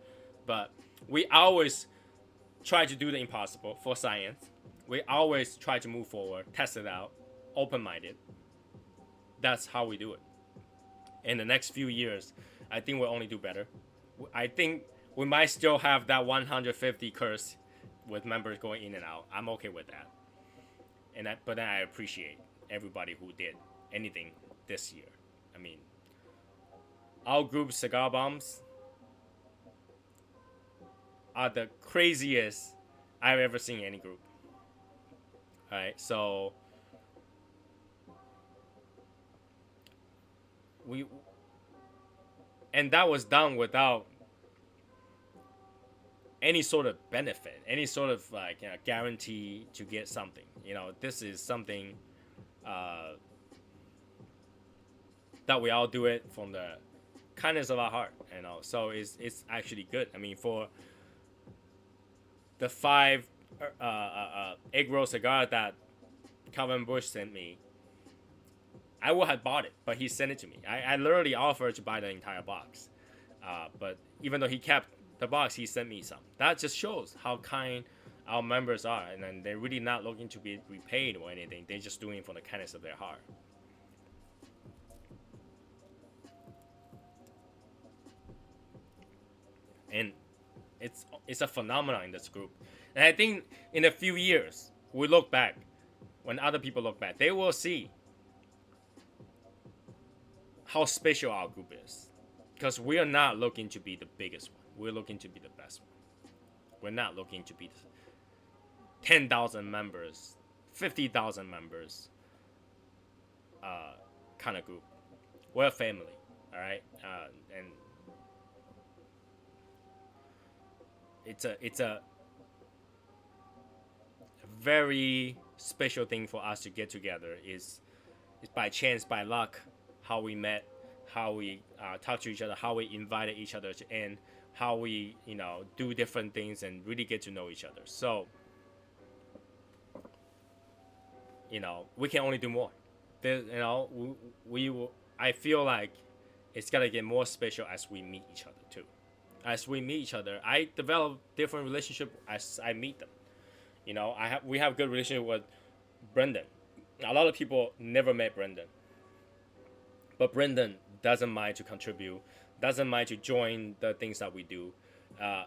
A: But we always try to do the impossible for science. We always try to move forward, test it out, open-minded. That's how we do it. In the next few years, I think we'll only do better. I think we might still have that 150 curse with members going in and out. I'm okay with that. But then I appreciate everybody who did anything this year. I mean, our group Cigar Bombs are the craziest I've ever seen any group. Alright, so and that was done without any sort of benefit, any sort of like, you know, guarantee to get something. You know, this is something that we all do it from the kindness of our heart, you know. So it's actually good. I mean, for the 5 egg roll cigar that Calvin Bush sent me, I would have bought it, but he sent it to me. I literally offered to buy the entire box, but even though he kept the box, he sent me some. That just shows how kind our members are, and then they're really not looking to be repaid or anything. They're just doing it from the kindness of their heart. And it's a phenomenon in this group. And I think in a few years, we look back, when other people look back, they will see how special our group is. Because we are not looking to be the biggest one. We're looking to be the best one. We're not looking to be 10,000 members, 50,000 members kind of group. We're a family, all right? And it's a very special thing for us to get together. It's by chance, by luck, how we met, how we talk to each other, how we invited each other to in, how we, you know, do different things and really get to know each other. So, you know, we can only do more. You know, I feel like it's gonna get more special as we meet each other too. As we meet each other, I develop different relationship as I meet them. You know, we have good relationship with Brendan. A lot of people never met Brendan, but Brendan doesn't mind to contribute, doesn't mind to join the things that we do,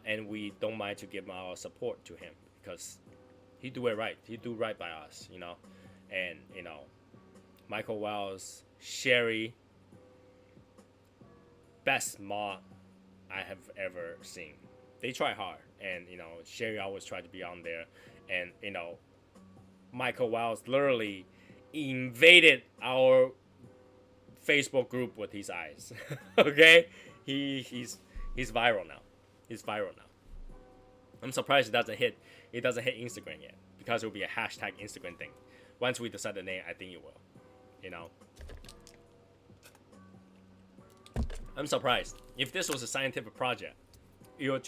A: and we don't mind to give our support to him because he do it right. He do right by us, you know. And you know, Michael Wells, Sherry, best mod I have ever seen. They try hard, and you know, Sherry always tried to be on there, and you know, Michael Wells literally invaded our Facebook group with his eyes. Okay, he's viral now. He's viral now. I'm surprised it doesn't hit Instagram yet, because it will be a hashtag Instagram thing. Once we decide the name, I think it will. You know, I'm surprised. If this was a scientific project, it'll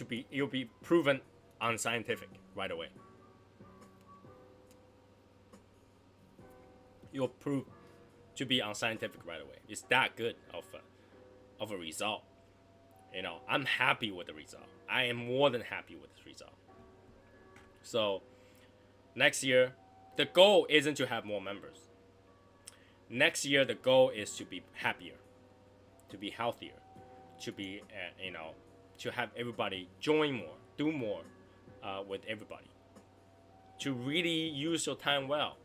A: be proven unscientific right away. You'll prove to be unscientific right away. It's that good of a result. I'm happy with the result. I am more than happy with this result. So next year, the goal isn't to have more members. Next year, the goal is to be happier, to be healthier, to be, to have everybody join more, do more with everybody, to really use your time well,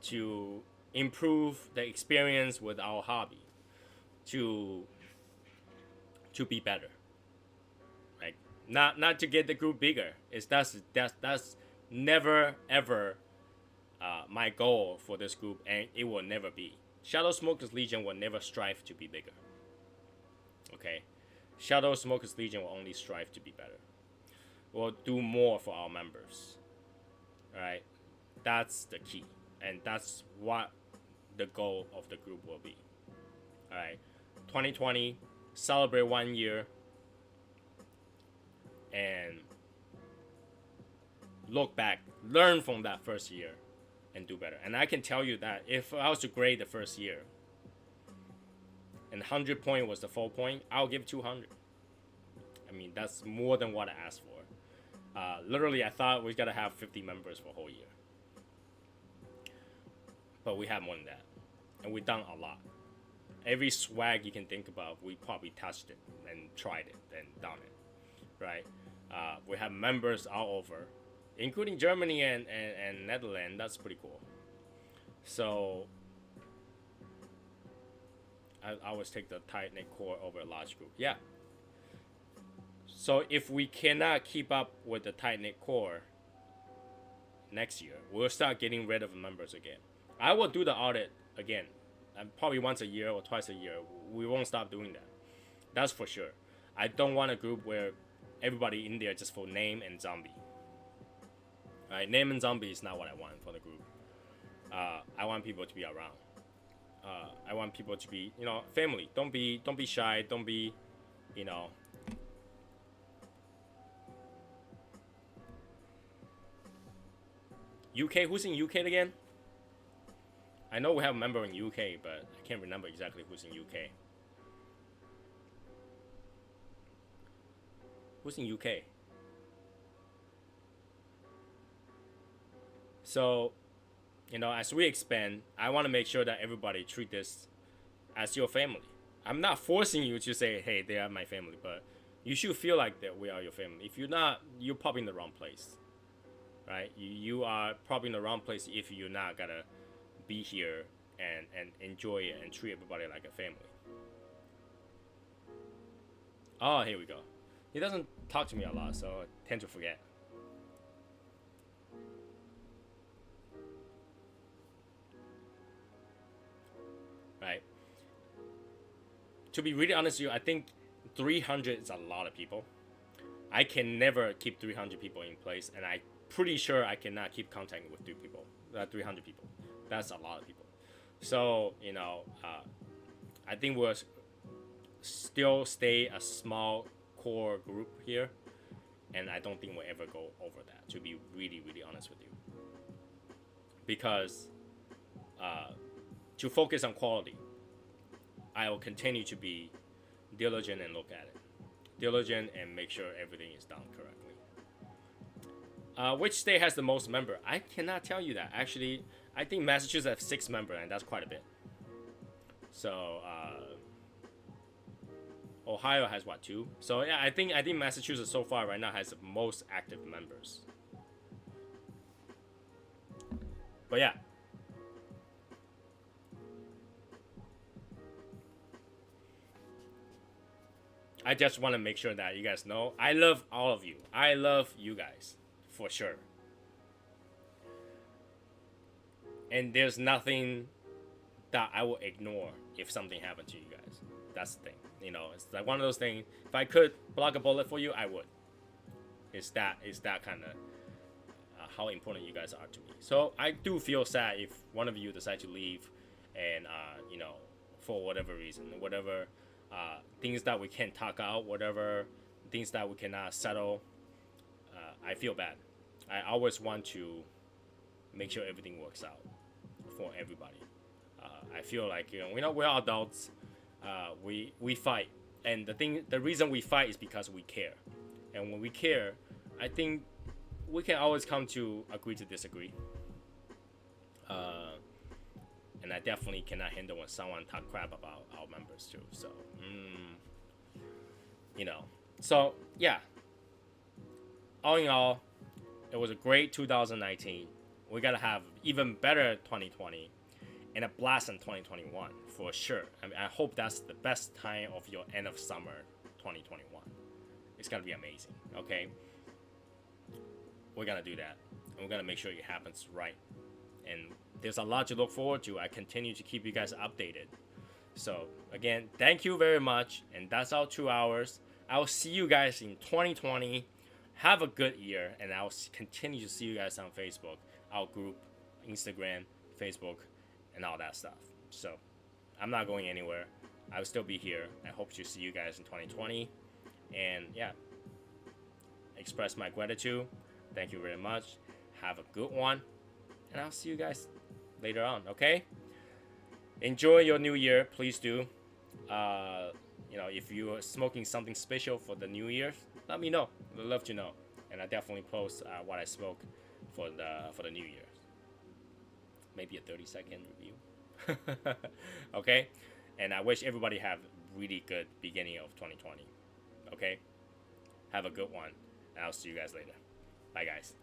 A: to improve the experience with our hobby, to be better. Like not to get the group bigger. That's never ever my goal for this group, and it will never be. Shadow Smokers Legion will never strive to be bigger. Okay, Shadow Smokers Legion will only strive to be better. We'll do more for our members. All right, that's the key, and that's what the goal of the group will be. All right, 2020, celebrate 1 year, and look back, learn from that first year, and do better. And I can tell you that if I was to grade the first year, and 100 point was the full point, I'll give 200. I mean, that's more than what I asked for. Literally, I thought we gotta have 50 members for a whole year, but we have more than that, and we've done a lot. Every swag you can think about, we probably touched it and tried it and done it, right? We have members all over, including Germany and Netherlands. That's pretty cool. So I always take the tight knit core over a large group. Yeah. So if we cannot keep up with the tight knit core next year, we'll start getting rid of members again. I will do the audit again, probably once a year or twice a year. We won't stop doing that. That's for sure. I don't want a group where everybody in there just for name and zombie. Right? Name and zombie is not what I want for the group. I want people to be around. I want people to be, family. Don't be shy. Don't be, UK. Who's in UK again? I know we have a member in UK, but I can't remember exactly who's in UK. Who's in UK? So, as we expand, I want to make sure that everybody treat this as your family. I'm not forcing you to say, hey, they are my family, but you should feel like that we are your family. If you're not, you're probably in the wrong place, right? You are probably in the wrong place if you're not gonna be here and enjoy it and treat everybody like a family. Oh, here we go. He doesn't talk to me a lot, so I tend to forget. Right. To be really honest with you, I think 300 is a lot of people. I can never keep 300 people in place, and I'm pretty sure I cannot keep contacting with 300 people. That's a lot of people. So, I think we'll still stay a small core group here, and I don't think we'll ever go over that, to be really, really honest with you. Because to focus on quality, I will continue to be diligent and look at it. Diligent and make sure everything is done correctly. Which state has the most member? I cannot tell you that. Actually, I think Massachusetts has 6 members, and that's quite a bit. So Ohio has what, 2? So yeah, I think Massachusetts so far right now has the most active members. But yeah. I just want to make sure that you guys know I love all of you. I love you guys, for sure. And there's nothing that I will ignore if something happened to you guys. That's the thing. It's like one of those things. If I could block a bullet for you, I would. It's that kind of how important you guys are to me. So I do feel sad if one of you decide to leave, and for whatever reason, whatever things that we can't talk out, whatever things that we cannot settle. I feel bad. I always want to make sure everything works out for everybody. I feel like we're adults. We fight And the reason we fight is because we care. And when we care, I think we can always come to agree to disagree. And I definitely cannot handle when someone talk crap about our members too. So, So yeah. All in all, it was a great 2019. We gotta have even better 2020 and a blast in 2021 for sure. I mean, I hope that's the best time of your end of summer 2021. It's gonna be amazing. Okay, we're gonna do that, and we're gonna make sure it happens right. And there's a lot to look forward to. I continue to keep you guys updated. So again, thank you very much, and that's our 2 hours. I will see you guys in 2020. Have a good year, and I'll continue to see you guys on Facebook, our group, Instagram, Facebook, and all that stuff. So I'm not going anywhere. I will still be here. I hope to see you guys in 2020. And yeah, express my gratitude. Thank you very much. Have a good one, and I'll see you guys later on. Okay? Enjoy your new year. Please do. If you are smoking something special for the new year, let me know. I'd love to know, and I definitely post what I smoke for the new year. Maybe a 30-second review. Okay, and I wish everybody have really good beginning of 2020. Okay, have a good one, and I'll see you guys later. Bye, guys.